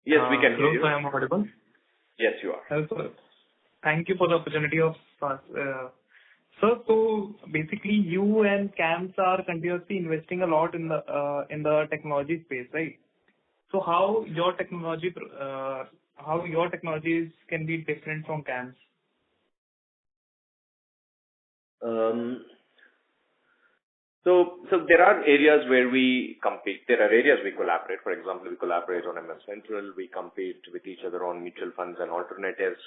Yes, we can hear you. Hello, I am audible? Yes, you are. Hello, sir. Thank you for the opportunity of sir, so basically you and CAMS are continuously investing a lot in the technology space, right? So how your technologies can be different from CAMS? So there are areas where we compete. There are areas we collaborate. For example, we collaborate on MS Central. We compete with each other on mutual funds and alternatives.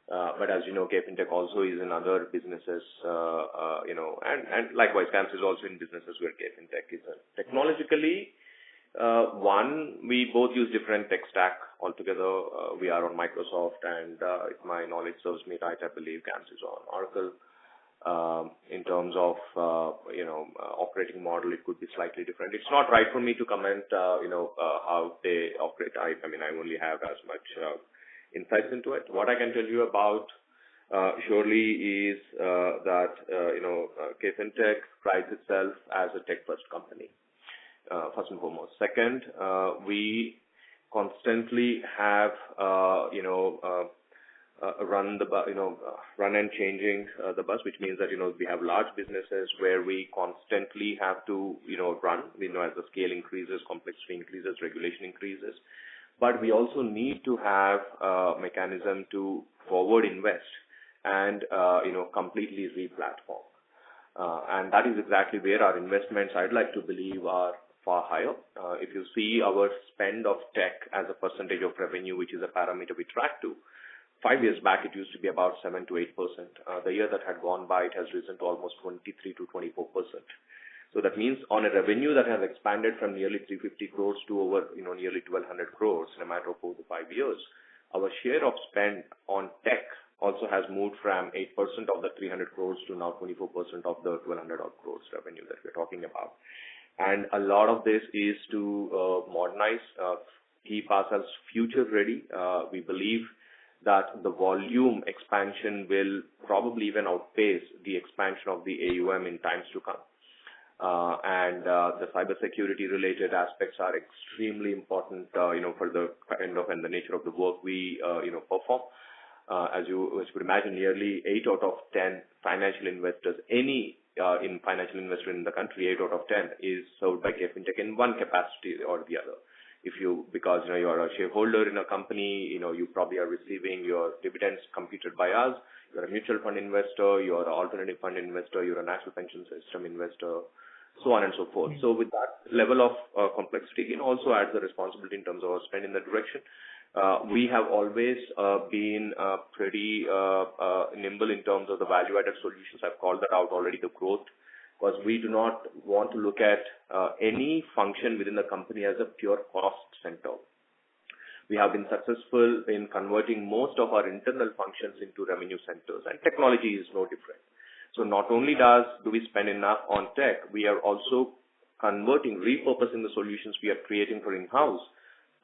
But as you know, KFin also is in other businesses, and likewise, CAMS is also in businesses where KFin is in. Technologically, we both use different tech stack altogether. We are on Microsoft, and if my knowledge serves me right, I believe CAMS is on Oracle. In terms of, operating model, it could be slightly different. It's not right for me to comment, how they operate. I only have as much insights into it. What I can tell you about surely is that KFin prides itself as a tech-first company, first and foremost. Second, we constantly have run and changing the bus, which means that we have large businesses where we constantly have to run. As the scale increases, complexity increases, regulation increases. but we also need to have a mechanism to forward invest and, completely re-platform. And that is exactly where our investments, I'd like to believe, are far higher. If you see our spend of tech as a percentage of revenue, which is a parameter we track to, 5 years back, it used to be about 7 to 8%. The year that had gone by, it has risen to almost 23 to 24%. So that means on a revenue that has expanded from nearly 350 crores to over, nearly 1,200 crores in a matter of 4 to 5 years, our share of spend on tech also has moved from 8% of the 300 crores to now 24% of the 1,200 odd crores revenue that we're talking about. And a lot of this is to modernize, keep ourselves future ready. We believe that the volume expansion will probably even outpace the expansion of the AUM in times to come. And the cybersecurity related aspects are extremely important, for the kind of and the nature of the work we, perform. As you would imagine, nearly 8 out of 10 financial investors, in financial investor in the country, 8 out of 10 is served by KFin Tech in one capacity or the other. Because you're a shareholder in a company, you probably are receiving your dividends computed by us. You're a mutual fund investor, you're an alternative fund investor, you're a national pension system investor, so on and so forth. So with that level of complexity, it also adds the responsibility in terms of our spend in that direction. We have always been pretty nimble in terms of the value-added solutions. I've called that out already, the growth, because we do not want to look at any function within the company as a pure cost center. We have been successful in converting most of our internal functions into revenue centers, and technology is no different. So not only do we spend enough on tech, we are also repurposing the solutions we are creating for in-house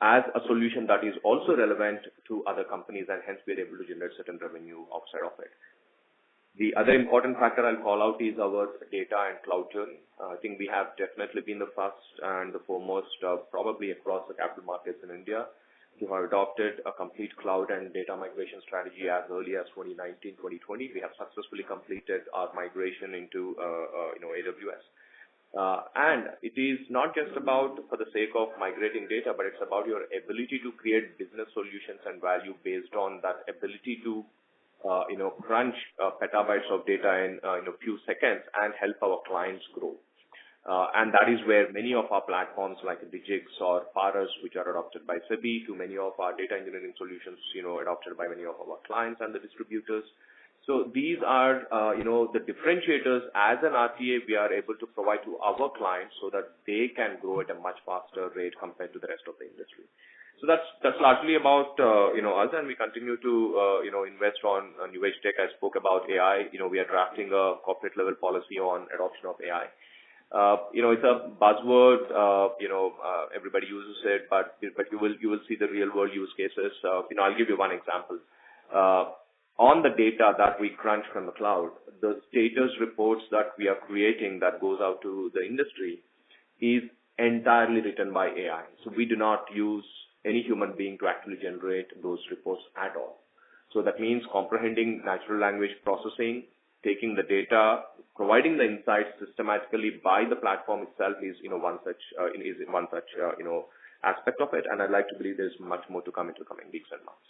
as a solution that is also relevant to other companies, and hence we are able to generate certain revenue outside of it. The other important factor I'll call out is our data and cloud journey. I think we have definitely been the first and the foremost, probably across the capital markets in India, to have adopted a complete cloud and data migration strategy as early as 2019, 2020. We have successfully completed our migration into AWS. And it is not just about for the sake of migrating data, but it's about your ability to create business solutions and value based on that ability to crunch petabytes of data in a few seconds and help our clients grow. And that is where many of our platforms like Digix or Paras, which are adopted by SEBI, to many of our data engineering solutions, adopted by many of our clients and the distributors. So these are, the differentiators as an RTA we are able to provide to our clients so that they can grow at a much faster rate compared to the rest of the industry. So that's largely about, us, and we continue to, invest on new age tech. I spoke about AI. We are drafting a corporate level policy on adoption of AI. It's a buzzword, everybody uses it, but you will see the real world use cases. I'll give you one example. On the data that we crunch from the cloud, the status reports that we are creating that goes out to the industry is entirely written by AI. So we do not use any human being to actually generate those reports at all. So that means comprehending natural language processing, taking the data, providing the insights systematically by the platform itself is one such aspect of it. And I'd like to believe there's much more to come into coming weeks and months.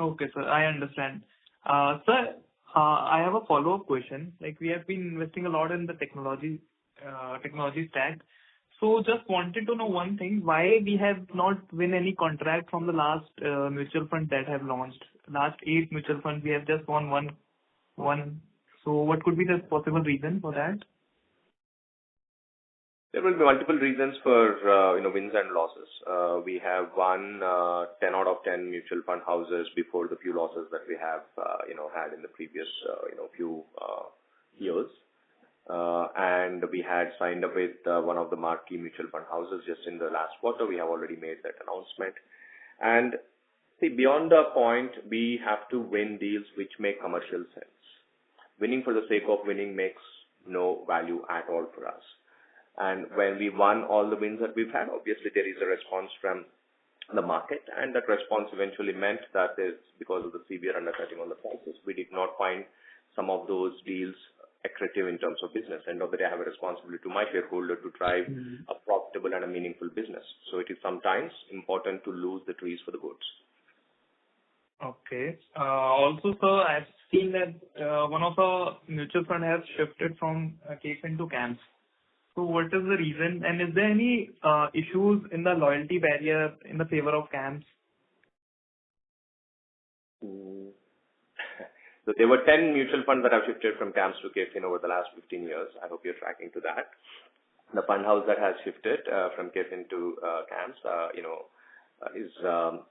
Okay, sir, I understand. Sir, I have a follow-up question. Like, we have been investing a lot in the technology stack. So just wanted to know one thing, why we have not win any contract from the last mutual fund that have launched. Last 8 mutual funds, we have just won one. So what could be the possible reason for that? There will be multiple reasons for wins and losses. We have won 10 out of 10 mutual fund houses before the few losses that we have had in the previous few years. And we had signed up with one of the marquee mutual fund houses just in the last quarter. We have already made that announcement. And see, beyond the point, we have to win deals which make commercial sense. Winning for the sake of winning makes no value at all for us. And when we won all the wins that we've had, obviously there is a response from the market, and that response eventually meant that because of the severe undercutting on the prices, we did not find some of those deals accretive in terms of business. End of the day, I have a responsibility to my shareholder to drive a profitable and a meaningful business. So it is sometimes important to lose the trees for the woods. Okay. Also, sir, I've seen that one of the mutual fund has shifted from KFin to CAMS. So what is the reason? And is there any issues in the loyalty barrier in the favor of CAMS? So there were 10 mutual funds that have shifted from CAMS to KFin over the last 15 years. I hope you're tracking to that. The fund house that has shifted from KFin to CAMS, is a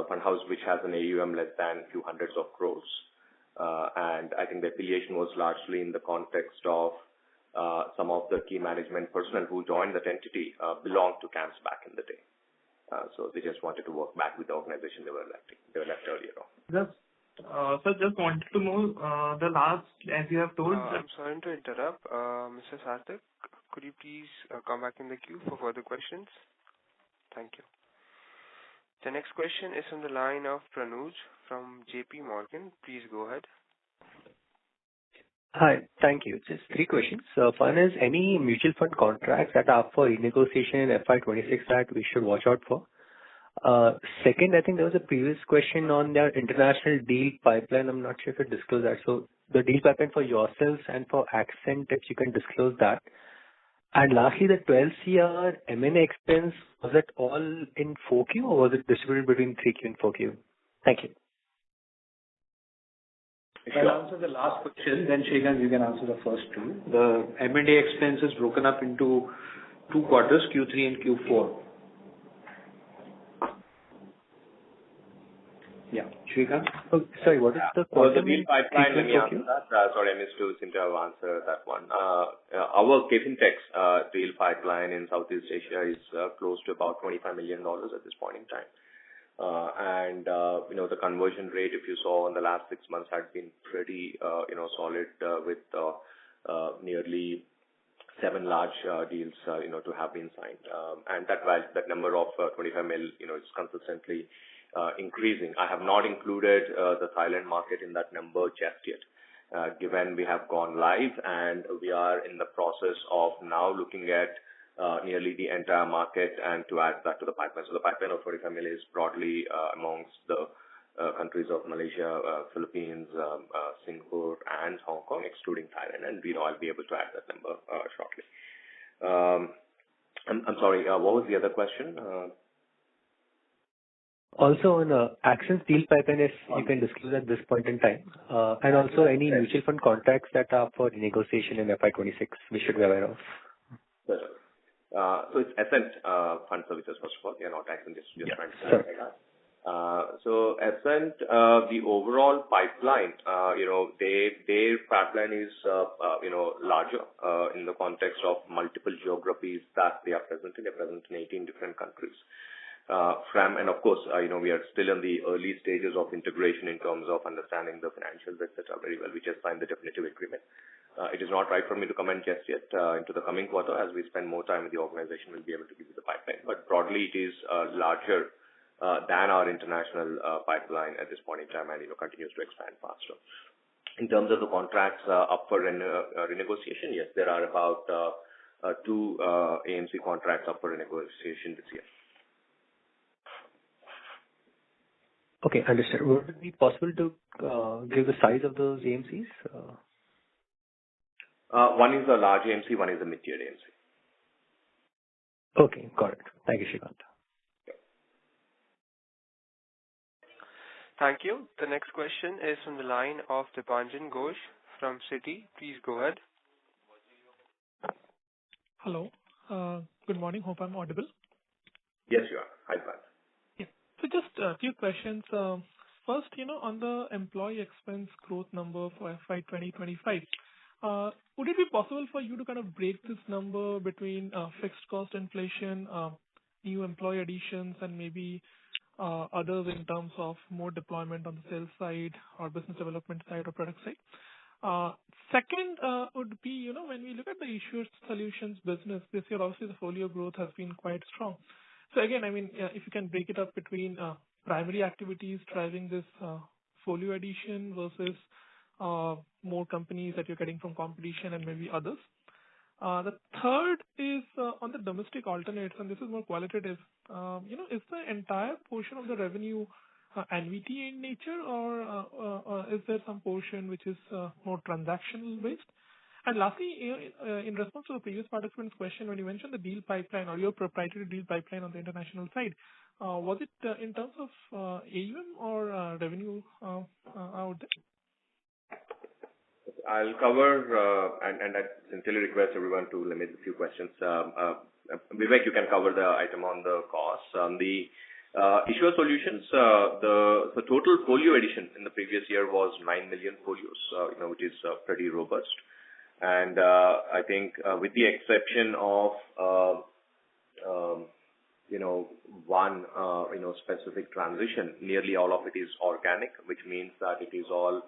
fund house which has an AUM less than a few hundreds of crores. And I think the affiliation was largely in the context of some of the key management personnel who joined that entity belonged to CAMS back in the day. So they just wanted to work back with the organization they were left earlier on. Just wanted to know the last, as you have told. I'm sorry to interrupt. Mr. Sarthak, could you please come back in the queue for further questions? Thank you. The next question is from the line of Pranuj from JP Morgan. Please go ahead. Hi. Thank you. Just three questions. One is, any mutual fund contracts that are up for renegotiation in FY26 that we should watch out for? Second, I think there was a previous question on their international deal pipeline. I'm not sure if you disclose that. So the deal pipeline for yourselves and for Accent, if you can disclose that. And lastly, the 12 CR M&A expense, was it all in 4Q or was it distributed between 3Q and 4Q? Thank you. If I'll answer the last question, then Srikanth, you can answer the first two. The M&A expense is broken up into 2 quarters, Q3 and Q4. Yeah. Srikanth? Oh, sorry, what is the quarter? The deal pipeline, let me answer that. Sorry, I missed to seem to have answered that one. Our KFin Tech's deal pipeline in Southeast Asia is close to about $25 million at this point in time. The conversion rate, if you saw in the last 6 months, had been pretty, solid with nearly 7 large deals, to have been signed. And that number of 25 mil, is consistently increasing. I have not included the Thailand market in that number just yet, given we have gone live and we are in the process of now looking at nearly the entire market and to add that to the pipeline. So the pipeline of 45 million is broadly amongst the countries of Malaysia, Philippines, Singapore, and Hong Kong, excluding Thailand. And I'll be able to add that number shortly. I'm sorry, what was the other question? Also on Accent's deal pipeline, if you can disclose at this point in time, and also any mutual fund contracts that are for renegotiation in FY26 we should be aware of. So it's Ascent Fund Services, first of all. They are not Accent, just trying to clarify that. So Ascent, the overall pipeline, their pipeline is, larger in the context of multiple geographies that they are present in. They're present in 18 different countries. And of course, we are still in the early stages of integration in terms of understanding the financials, etc. very well. We just signed the definitive agreement. It is not right for me to comment just yet. Into the coming quarter, as we spend more time with the organization, we'll be able to give you the pipeline. But broadly, it is larger than our international pipeline at this point in time and continues to expand faster. In terms of the contracts up for renegotiation, yes, there are about 2 AMC contracts up for renegotiation this year. Okay, understood. Would it be possible to give the size of those AMCs? One is a large AMC, one is a mid-tier AMC. Okay, got it. Thank you, Srikanth. Thank you. The next question is from the line of Dipanjan Ghosh from Citi. Please go ahead. Hello. Good morning. Hope I'm audible. Yes, you are. Hi, Dipanjan. Yeah. So just a few questions. First, on the employee expense growth number for FY2025, would it be possible for you to kind of break this number between fixed cost inflation, new employee additions, and maybe others in terms of more deployment on the sales side or business development side or product side? Second would be, when we look at the issuer solutions business this year, obviously the folio growth has been quite strong. So again, if you can break it up between primary activities driving this folio addition versus more companies that you're getting from competition and maybe others? The third is on the domestic alternates, and this is more qualitative. Is the entire portion of the revenue annuity in nature, or is there some portion which is more transactional based? And lastly, in response to the previous participant's question, when you mentioned the deal pipeline or your proprietary deal pipeline on the international side, was it in terms of AUM or revenue out there? I'll cover, and I sincerely request everyone to limit a few questions. Vivek, you can cover the item on the costs. On the issuer solutions, the total folio addition in the previous year was 9 million folios, which is pretty robust. And I think with the exception of one specific transition, nearly all of it is organic, which means that it is all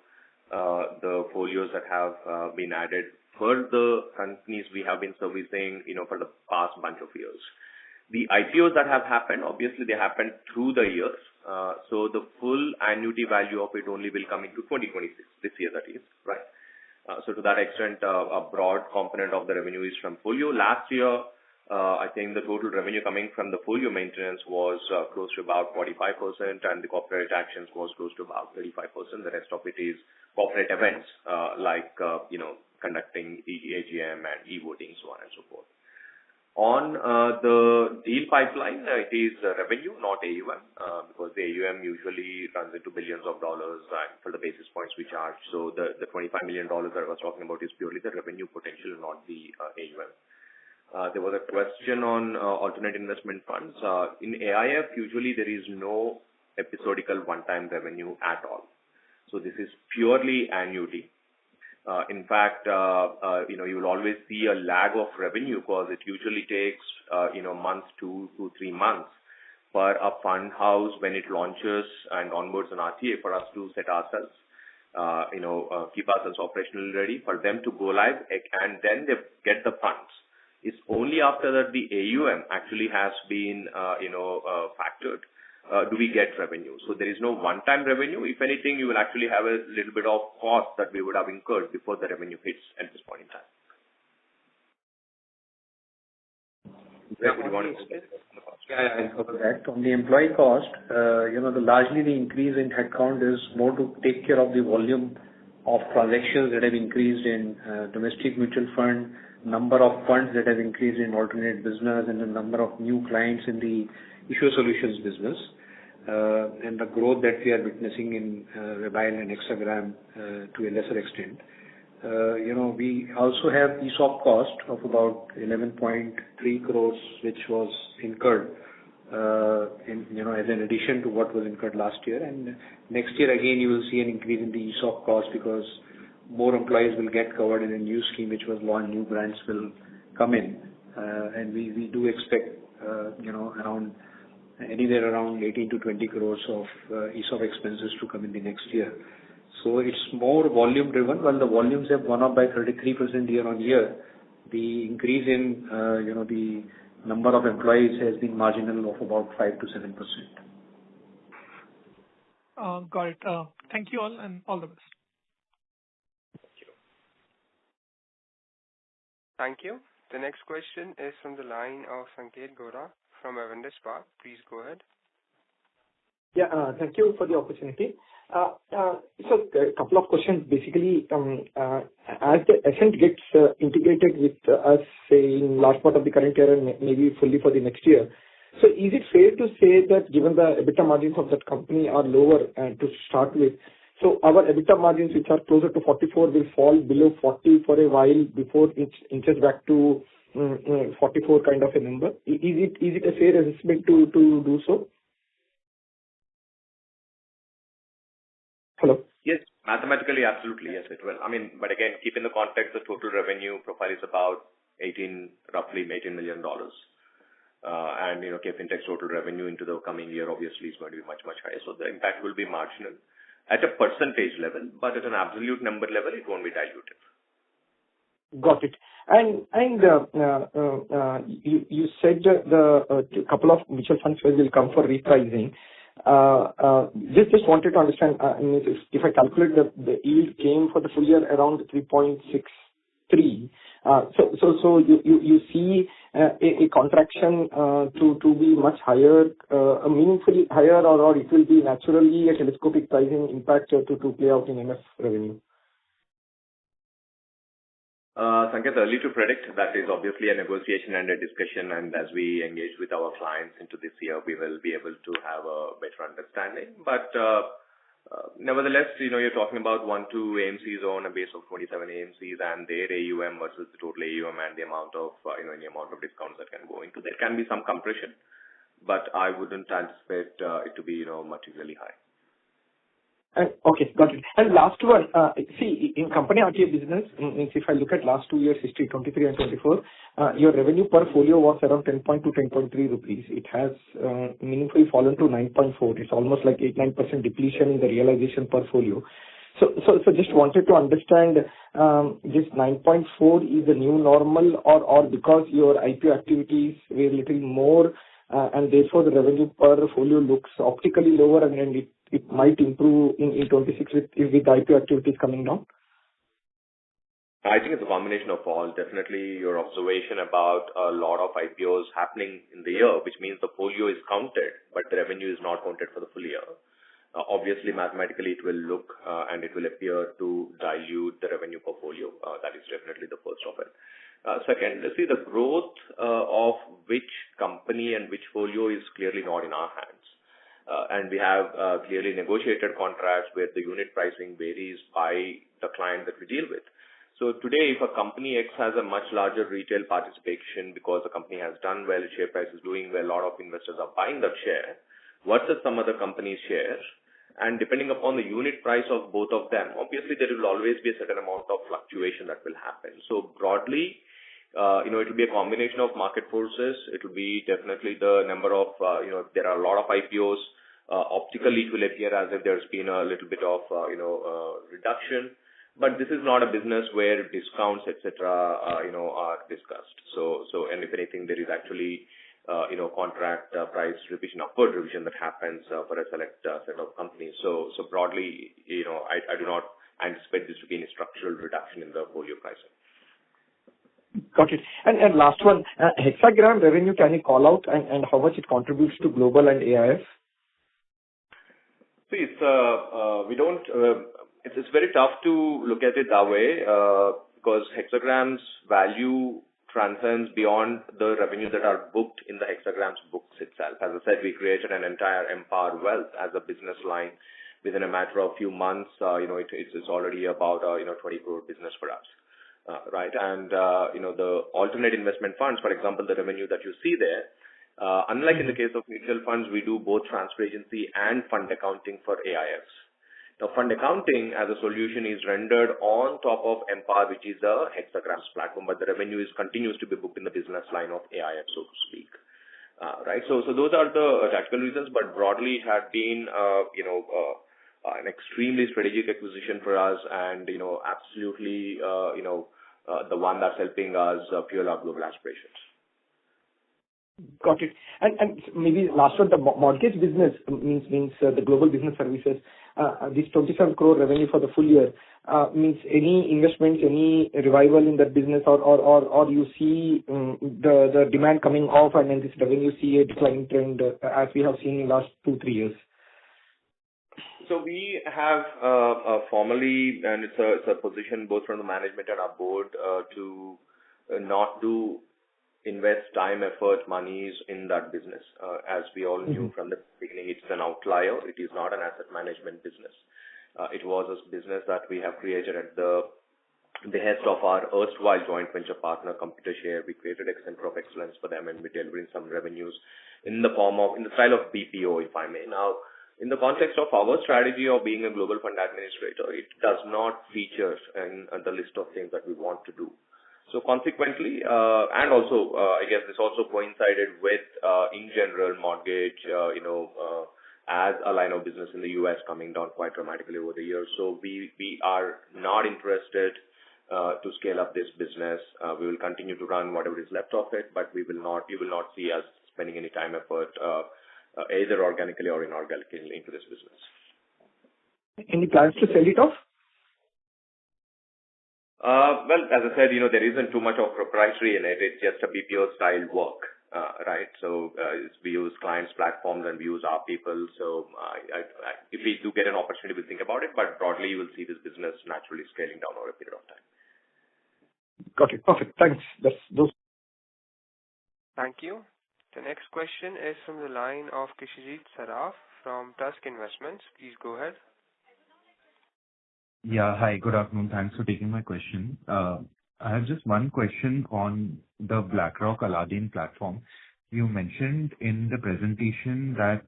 the folios that have been added for the companies we have been servicing, for the past bunch of years. The IPOs that have happened, obviously they happened through the years. So the full annuity value of it only will come into 2026, this year that is, right? So to that extent, a broad component of the revenue is from folio. Last year, I think the total revenue coming from the folio maintenance was close to about 45%, and the corporate actions was close to about 35%. The rest of it is corporate events, like, conducting AGM and e-voting, so on and so forth. On the deal pipeline, it is revenue, not AUM, because the AUM usually runs into billions of dollars for the basis points we charge. So the $25 million that I was talking about is purely the revenue potential, not the AUM. There was a question on alternate investment funds. In AIF, usually there is no episodical one-time revenue at all. So this is purely annuity. In fact, you will always see a lag of revenue because it usually takes, months, 2 to 3 months for a fund house when it launches and onboards an RTA for us to set ourselves, keep ourselves operationally ready for them to go live, and then they get the funds. It's only after that the AUM actually has been, factored, do we get revenue. So there is no one-time revenue. If anything, you will actually have a little bit of cost that we would have incurred before the revenue hits at this point in time. I'll cover that. On the employee cost, largely the increase in headcount is more to take care of the volume of transactions that have increased in domestic mutual fund, number of funds that have increased in alternate business, and the number of new clients in the issuer solutions business, and the growth that we are witnessing in Webile and Hexagram to a lesser extent. We also have ESOP cost of about 11.3 crores, which was incurred, as an addition to what was incurred last year. And next year again, you will see an increase in the ESOP cost because more employees will get covered in a new scheme which was launched, new grants will come in, and we do expect, anywhere around 18 to 20 crores of ESOP expenses to come in the next year. So it's more volume driven. While the volumes have gone up by 33% year on year, the increase in the number of employees has been marginal of about 5 to 7%. Got it. Thank you all, and all the best. Thank you. The next question is from the line of Sanket Gora from Avendus Spark. Please go ahead. Yeah, thank you for the opportunity. So a couple of questions. Basically, as the Ascent gets integrated with us, say, in last part of the current year and maybe fully for the next year, so is it fair to say that given the EBITDA margins of that company are lower to start with, so our EBITDA margins, which are closer to 44, will fall below 40 for a while before it inches back to 44 kind of a number? Is it a fair assessment to do so? Hello? Yes, mathematically, absolutely, yes, it will. But again, keep in the context, the total revenue profile is about roughly $18 million. And, KFin Tech's total revenue into the coming year obviously is going to be much, much higher. So the impact will be marginal at a percentage level, but at an absolute number level, it won't be diluted. Got it. And you said the couple of mutual funds will come for repricing. Just wanted to understand, if I calculate the yield came for the full year around 3.63. So you see a contraction to be much higher, meaningfully higher, or it will be naturally a telescopic pricing impact to play out in MF revenue? Sanket, early to predict. That is obviously a negotiation and a discussion, and as we engage with our clients into this year, we will be able to have a better understanding. But nevertheless, you're talking about 1-2 AMCs on a base of 27 AMCs and their AUM versus the total AUM and the amount of, any amount of discounts that can go into. There can be some compression, but I wouldn't anticipate it to be, materially high. Okay, got it. And last one, see, in company RTA business, if I look at last 2 years history, 23 and 24, your revenue per folio was around 10.2, 10.3 rupees. It has meaningfully fallen to 9.4. It's almost like 8-9% depletion in the realization per folio. So just wanted to understand, this 9.4 is the new normal, or because your IPO activities were a little more, and therefore the revenue per folio looks optically lower, and it might improve in 26 with the IPO activities coming down? I think it's a combination of all. Definitely your observation about a lot of IPOs happening in the year, which means the folio is counted, but the revenue is not counted for the full year. Obviously, mathematically, it will look and it will appear to dilute the revenue per folio. That is definitely the first of it. Second, see, the growth of which company and which folio is clearly not in our hands. And we have clearly negotiated contracts where the unit pricing varies by the client that we deal with. So today, if a company X has a much larger retail participation because the company has done well, share price is doing well, a lot of investors are buying that share versus some other company's share, and depending upon the unit price of both of them, obviously there will always be a certain amount of fluctuation that will happen. So broadly, it will be a combination of market forces. It will be definitely the number of, there are a lot of IPOs. Optically, it will appear as if there's been a little bit of, reduction. But this is not a business where discounts, etc., are discussed. And if anything, there is actually, contract price revision, upward revision that happens for a select set of companies. So broadly, I do not anticipate this to be any structural reduction in the folio pricing. Got it. And last one, hexagram revenue, can you call out and how much it contributes to global and AIF? See, it's very tough to look at it that way because hexagram's value transcends beyond the revenues that are booked in the hexagram's books itself. As I said, we created an entire Empower Wealth as a business line within a matter of few months. It's already about 20 crore business for us. Right. And, the alternate investment funds, for example, the revenue that you see there, unlike in the case of mutual funds, we do both transfer agency and fund accounting for AIFs. Now, fund accounting as a solution is rendered on top of Empower, which is a hexagrams platform, but the revenue continues to be booked in the business line of AIF, so to speak. Right. So those are the tactical reasons, but broadly it had been, an extremely strategic acquisition for us and, absolutely, the one that's helping us fuel our global aspirations. Got it. And maybe last one, the mortgage business means the global business services, this 27 crore revenue for the full year, means any investments, any revival in that business or you see the demand coming off and then this revenue see a declining trend as we have seen in last 2-3 years? So we have formally, and it's a position both from the management and our board to not do invest time, effort, monies in that business. As we all knew from the beginning, it's an outlier. It is not an asset management business. It was a business that we have created at the behest of our erstwhile joint venture partner, Computershare. We created a center of excellence for them and we're delivering some revenues in the style of BPO, if I may. Now, in the context of our strategy of being a global fund administrator, it does not feature in the list of things that we want to do. So consequently, and also, I guess this also coincided with, in general, mortgage, as a line of business in the US coming down quite dramatically over the years. So we are not interested to scale up this business. We will continue to run whatever is left of it, but you will not see us spending any time, effort, either organically or inorganically into this business. Any plans to sell it off? Well, as I said, there isn't too much of proprietary in it. It's just a BPO style work, right? So we use clients' platforms and we use our people. So if we do get an opportunity, we'll think about it. But broadly, you will see this business naturally scaling down over a period of time. Got it. Perfect. Thanks. Those. Thank you. The next question is from the line of Kishijit Saraf from Tusk Investments. Please go ahead. Yeah. Hi, good afternoon. Thanks for taking my question. I have just one question on the BlackRock Aladdin platform. You mentioned in the presentation that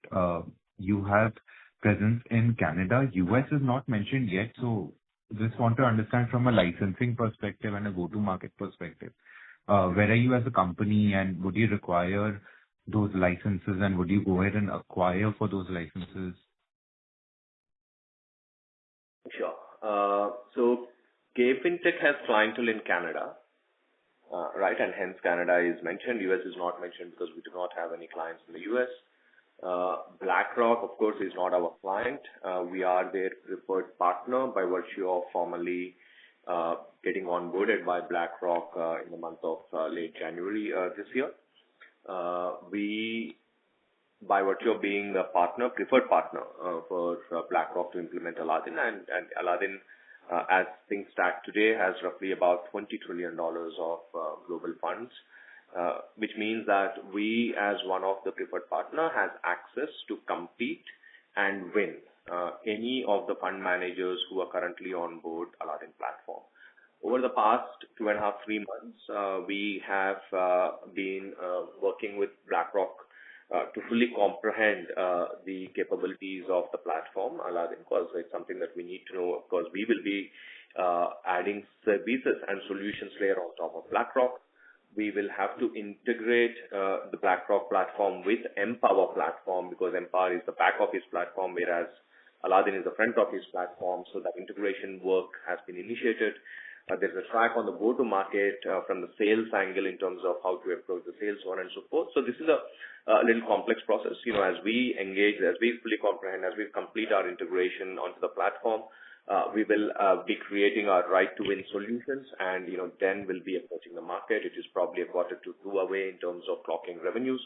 you have presence in Canada. US is not mentioned yet, so just want to understand from a licensing perspective and a go-to-market perspective, where are you as a company, and would you require those licenses, and would you go ahead and acquire for those licenses? Sure. So KFin has clientele in Canada, right? And hence Canada is mentioned. US is not mentioned because we do not have any clients in the US. BlackRock, of course, is not our client. We are their preferred partner by virtue of formally getting onboarded by BlackRock in the month of late January this year. We, by virtue of being a partner, preferred partner for BlackRock to implement Aladdin, and Aladdin, as things stack today, has roughly about $20 trillion of global funds, which means that we, as one of the preferred partner, has access to compete and win any of the fund managers who are currently on board Aladdin platform. Over the past 2.5, 3 months, we have been working with BlackRock to fully comprehend the capabilities of the platform, Aladdin, because it's something that we need to know. Of course, we will be adding services and solutions layer on top of BlackRock. We will have to integrate the BlackRock platform with Empower platform, because Empower is the back office platform, whereas Aladdin is the front office platform. So that integration work has been initiated. There's a track on the go-to-market from the sales angle in terms of how to approach the sales, so on and so forth. So this is a little complex process. As we engage, as we fully comprehend, as we complete our integration onto the platform, we will be creating our right to win solutions, and then we'll be approaching the market. It is probably a quarter to 2 away in terms of clocking revenues,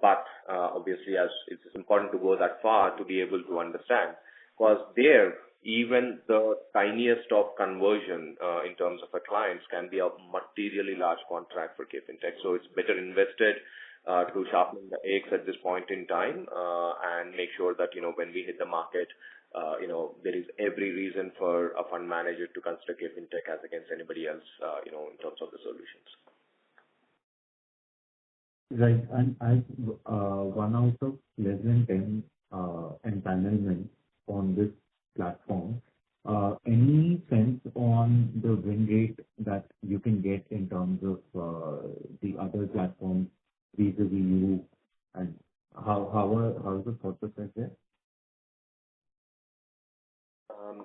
but obviously, as it's important to go that far to be able to understand, because there, even the tiniest of conversion in terms of a clients can be a materially large contract for KFin. So it's better invested to sharpen the eggs at this point in time and make sure that when we hit the market, there is every reason for a fund manager to consider KFin as against anybody else, in terms of the solutions. Right. And as one out of less than 10 empanelments on this platform, any sense on the win rate that you can get in terms of the other platforms vis-a-vis you, and how is the thought process there?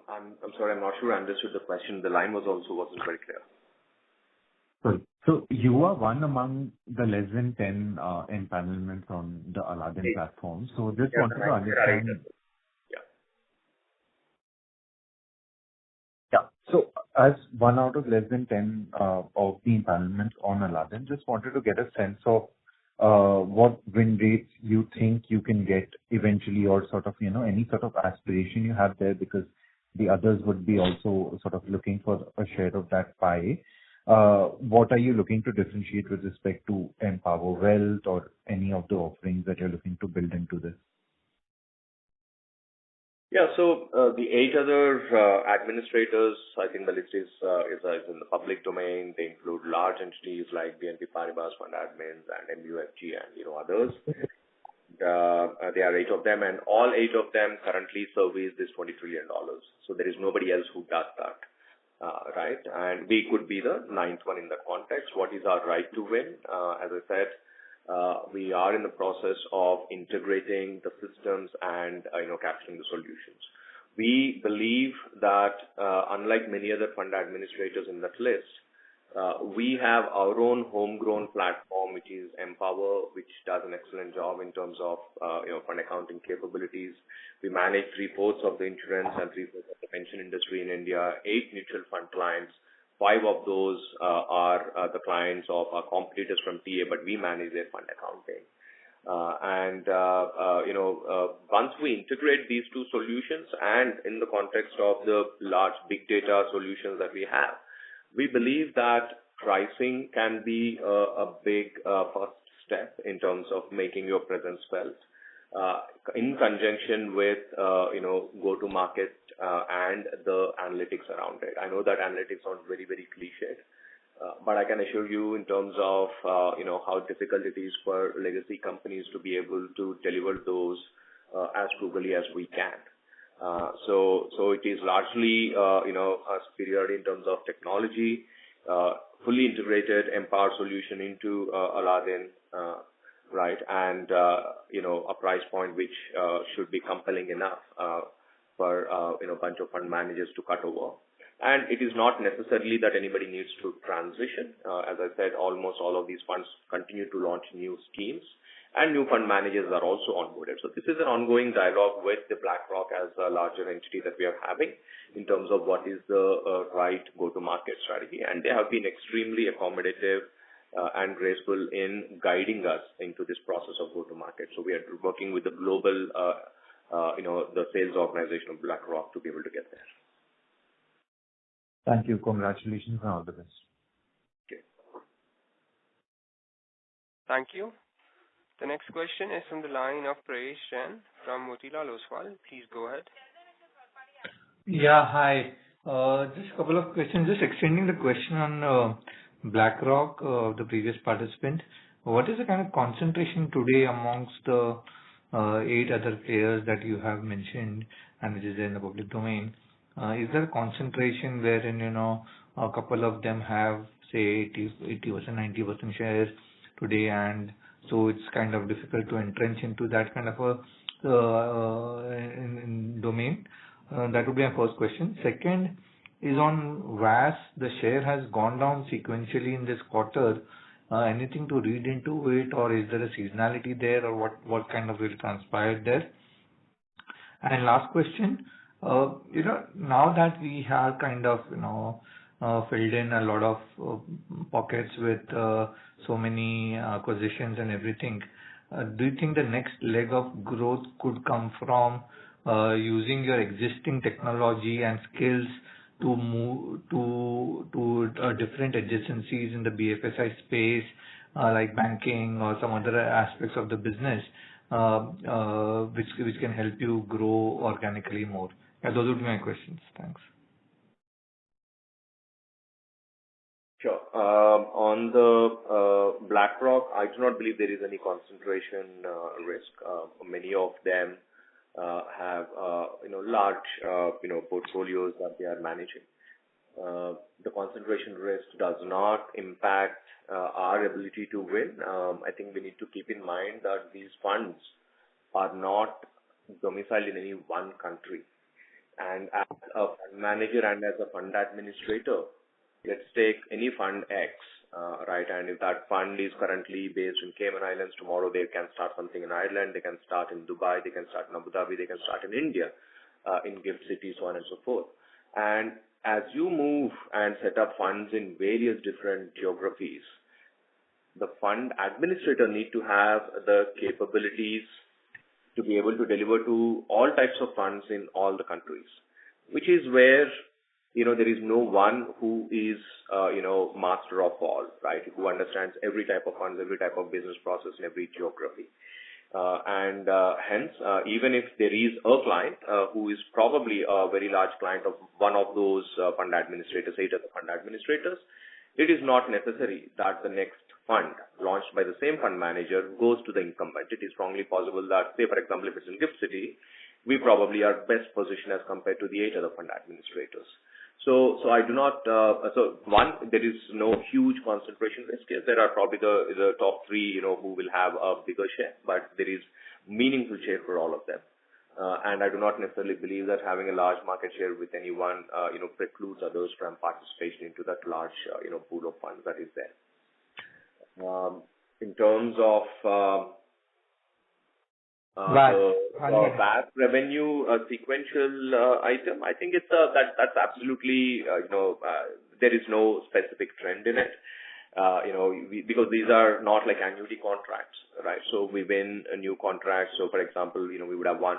I'm sorry, I'm not sure I understood the question. The line wasn't very clear. Sorry. So you are one among the less than 10 empanelments on the Aladdin platform. So just wanted to understand. So as one out of less than 10 of the empanelments on Aladdin, just wanted to get a sense of what win rates you think you can get eventually, or sort of, any sort of aspiration you have there, because the others would be also sort of looking for a share of that pie. What are you looking to differentiate with respect to Empower Wealth or any of the offerings that you're looking to build into this? Yeah. So the 8 other administrators, I think the list is in the public domain. They include large entities like BNP Paribas Fund Admins and MUFG and others. There are 8 of them, and all 8 of them currently service this $20 trillion. So there is nobody else who does that, right? And we could be the 9th one in that context. What is our right to win? As I said, we are in the process of integrating the systems and capturing the solutions. We believe that unlike many other fund administrators in that list, We have our own homegrown platform, which is Empower, which does an excellent job in terms of fund accounting capabilities. We manage 3/4 of the insurance and 3/4 of the pension industry in India, 8 mutual fund clients. 5 of those are the clients of our competitors from TA, but we manage their fund accounting. Once we integrate these two solutions and in the context of the large big data solutions that we have, we believe that pricing can be a big first step in terms of making your presence felt in conjunction with go-to-market and the analytics around it. I know that analytics sounds very, very cliched, but I can assure you in terms of how difficult it is for legacy companies to be able to deliver those as frugally as we can. So it is largely a superiority in terms of technology, fully integrated Empower solution into Aladdin, right? And a price point which should be compelling enough for a bunch of fund managers to cut over. And it is not necessarily that anybody needs to transition. As I said, almost all of these funds continue to launch new schemes, and new fund managers are also onboarded. So this is an ongoing dialogue with the BlackRock as a larger entity that we are having in terms of what is the right go-to-market strategy. And they have been extremely accommodative and graceful in guiding us into this process of go-to-market. So we are working with the global, the sales organization of BlackRock to be able to get there. Thank you. Congratulations and all the best. Okay. Thank you. The next question is from the line of Prayesh Jain from Motilal Oswal. Please go ahead. Yeah, hi. Just a couple of questions. Just extending the question on BlackRock, the previous participant. What is the kind of concentration today amongst the 8 other players that you have mentioned and which is in the public domain? Is there a concentration wherein, a couple of them have, say, 80%, 90% shares today, and so it's kind of difficult to entrench into that kind of a domain? That would be my first question. Second is on VAS. The share has gone down sequentially in this quarter. Anything to read into it, or is there a seasonality there, or what kind of will transpire there? And last question, now that we have kind of, filled in a lot of pockets with so many acquisitions and everything, do you think the next leg of growth could come from using your existing technology and skills to move to different adjacencies in the BFSI space, like banking or some other aspects of the business, which can help you grow organically more? Yeah, those would be my questions. Thanks. Sure. On the BlackRock, I do not believe there is any concentration risk. Many of them have large portfolios that they are managing. The concentration risk does not impact our ability to win. I think we need to keep in mind that these funds are not domiciled in any one country. And as a fund manager and as a fund administrator, let's take any fund X, right? And if that fund is currently based in Cayman Islands, tomorrow they can start something in Ireland, they can start in Dubai, they can start in Abu Dhabi, they can start in India, in gift cities, so on and so forth. And as you move and set up funds in various different geographies, the fund administrator need to have the capabilities to be able to deliver to all types of funds in all the countries, which is where, there is no one who is, master of all, right? Who understands every type of funds, every type of business process in every geography. Hence, even if there is a client who is probably a very large client of one of those fund administrators, 8 other fund administrators, it is not necessary that the next fund launched by the same fund manager goes to the incumbent. It is strongly possible that, say, for example, if it's in Gift City, we probably are best positioned as compared to the 8 other fund administrators. So I do not, there is no huge concentration risk. Yes, there are probably the top 3, who will have a bigger share, but there is meaningful share for all of them. And I do not necessarily believe that having a large market share with anyone, precludes others from participation into that large, pool of funds that is there. In terms of the VAS revenue sequential item, I think it's that's absolutely, there is no specific trend in it. Because these are not like annuity contracts, right? So we win a new contract. So for example, we would have won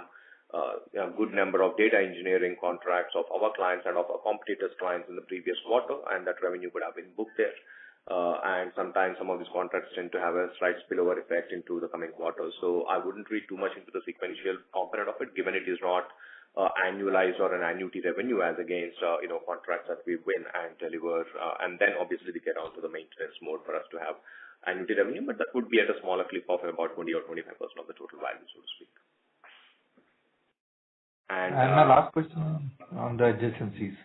a good number of data engineering contracts of our clients and of our competitors' clients in the previous quarter, and that revenue would have been booked there. And sometimes some of these contracts tend to have a slight spillover effect into the coming quarters. So I wouldn't read too much into the sequential component of it, given it is not annualized or an annuity revenue as against, contracts that we win and deliver. And then obviously we get onto the maintenance mode for us to have annuity revenue, but that would be at a smaller clip of about 20 or 25% of the total value, so to speak. And my last question on the adjacencies.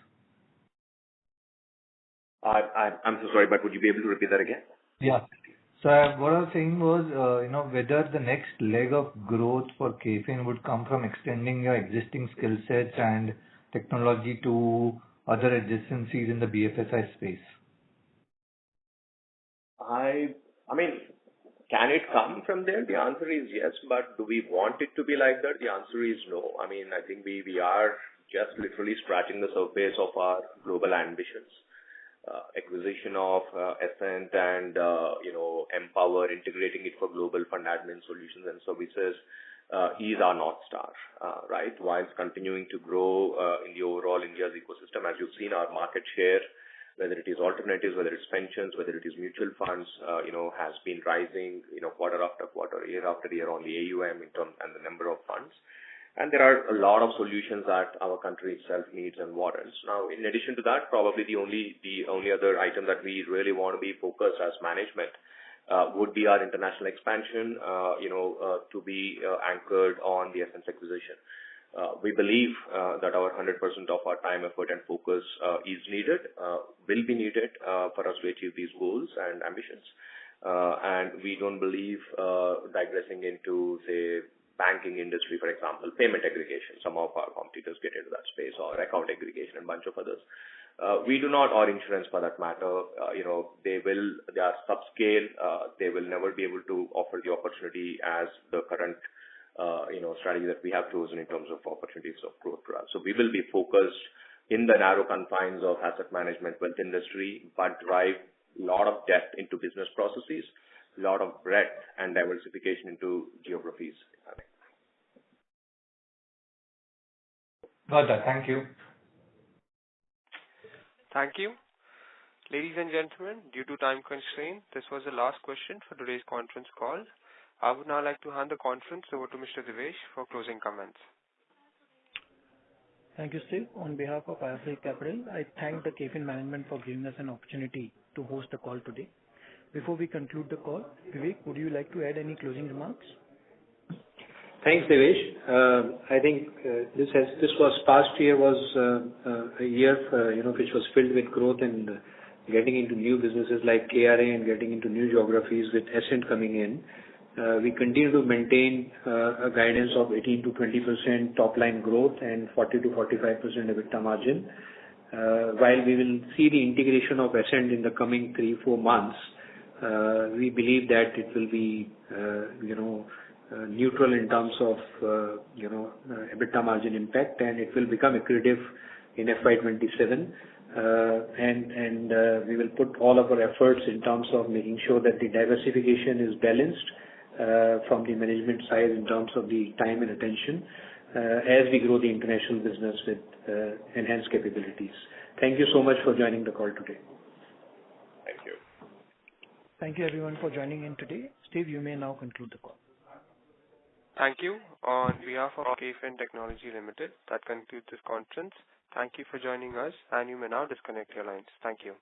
I'm so sorry, but would you be able to repeat that again? Yeah. So what I was saying was, whether the next leg of growth for KFin would come from extending your existing skill sets and technology to other adjacencies in the BFSI space. I mean, can it come from there? The answer is yes, but do we want it to be like that? The answer is no. I mean, I think we are just literally scratching the surface of our global ambitions. Acquisition of Ascent and, Empower, integrating it for global fund admin solutions and services is our North Star, right? Whilst continuing to grow in the overall India's ecosystem, as you've seen, our market share, whether it is alternatives, whether it's pensions, whether it is mutual funds, has been rising, quarter after quarter, year after year on the AUM in terms and the number of funds. And there are a lot of solutions that our country itself needs and warrants. Now, in addition to that, probably the only other item that we really want to be focused as management would be our international expansion, to be anchored on the Essence acquisition. We believe that our 100% of our time, effort, and focus is needed, will be needed for us to achieve these goals and ambitions. And we don't believe digressing into, say, banking industry, for example, payment aggregation. Some of our competitors get into that space, or account aggregation and a bunch of others. We do not, or insurance for that matter. They are subscale. They will never be able to offer the opportunity as the current, strategy that we have chosen in terms of opportunities of growth for us. So we will be focused in the narrow confines of asset management, wealth industry, but drive a lot of depth into business processes, a lot of breadth and diversification into geographies. Got that. Thank you. Thank you. Ladies and gentlemen, due to time constraint, this was the last question for today's conference call. I would now like to hand the conference over to Mr. Devesh for closing comments. Thank you, Steve. On behalf of IIFL Capital, I thank the KFin management for giving us an opportunity to host the call today. Before we conclude the call, Vivek, would you like to add any closing remarks? Thanks, Devesh. I think past year was a year which was filled with growth and getting into new businesses like KRA and getting into new geographies with Ascent coming in. We continue to maintain a guidance of 18 to 20% top line growth and 40 to 45% EBITDA margin. While we will see the integration of Ascent in the coming 3-4 months, we believe that it will be neutral in terms of EBITDA margin impact, and it will become accretive in FY27. And we will put all of our efforts in terms of making sure that the diversification is balanced from the management side in terms of the time and attention as we grow the international business with enhanced capabilities. Thank you so much for joining the call today. Thank you. Thank you everyone for joining in today. Steve, you may now conclude the call. Thank you. On behalf of KFin Technology Limited, that concludes this conference. Thank you for joining us, and you may now disconnect your lines. Thank you.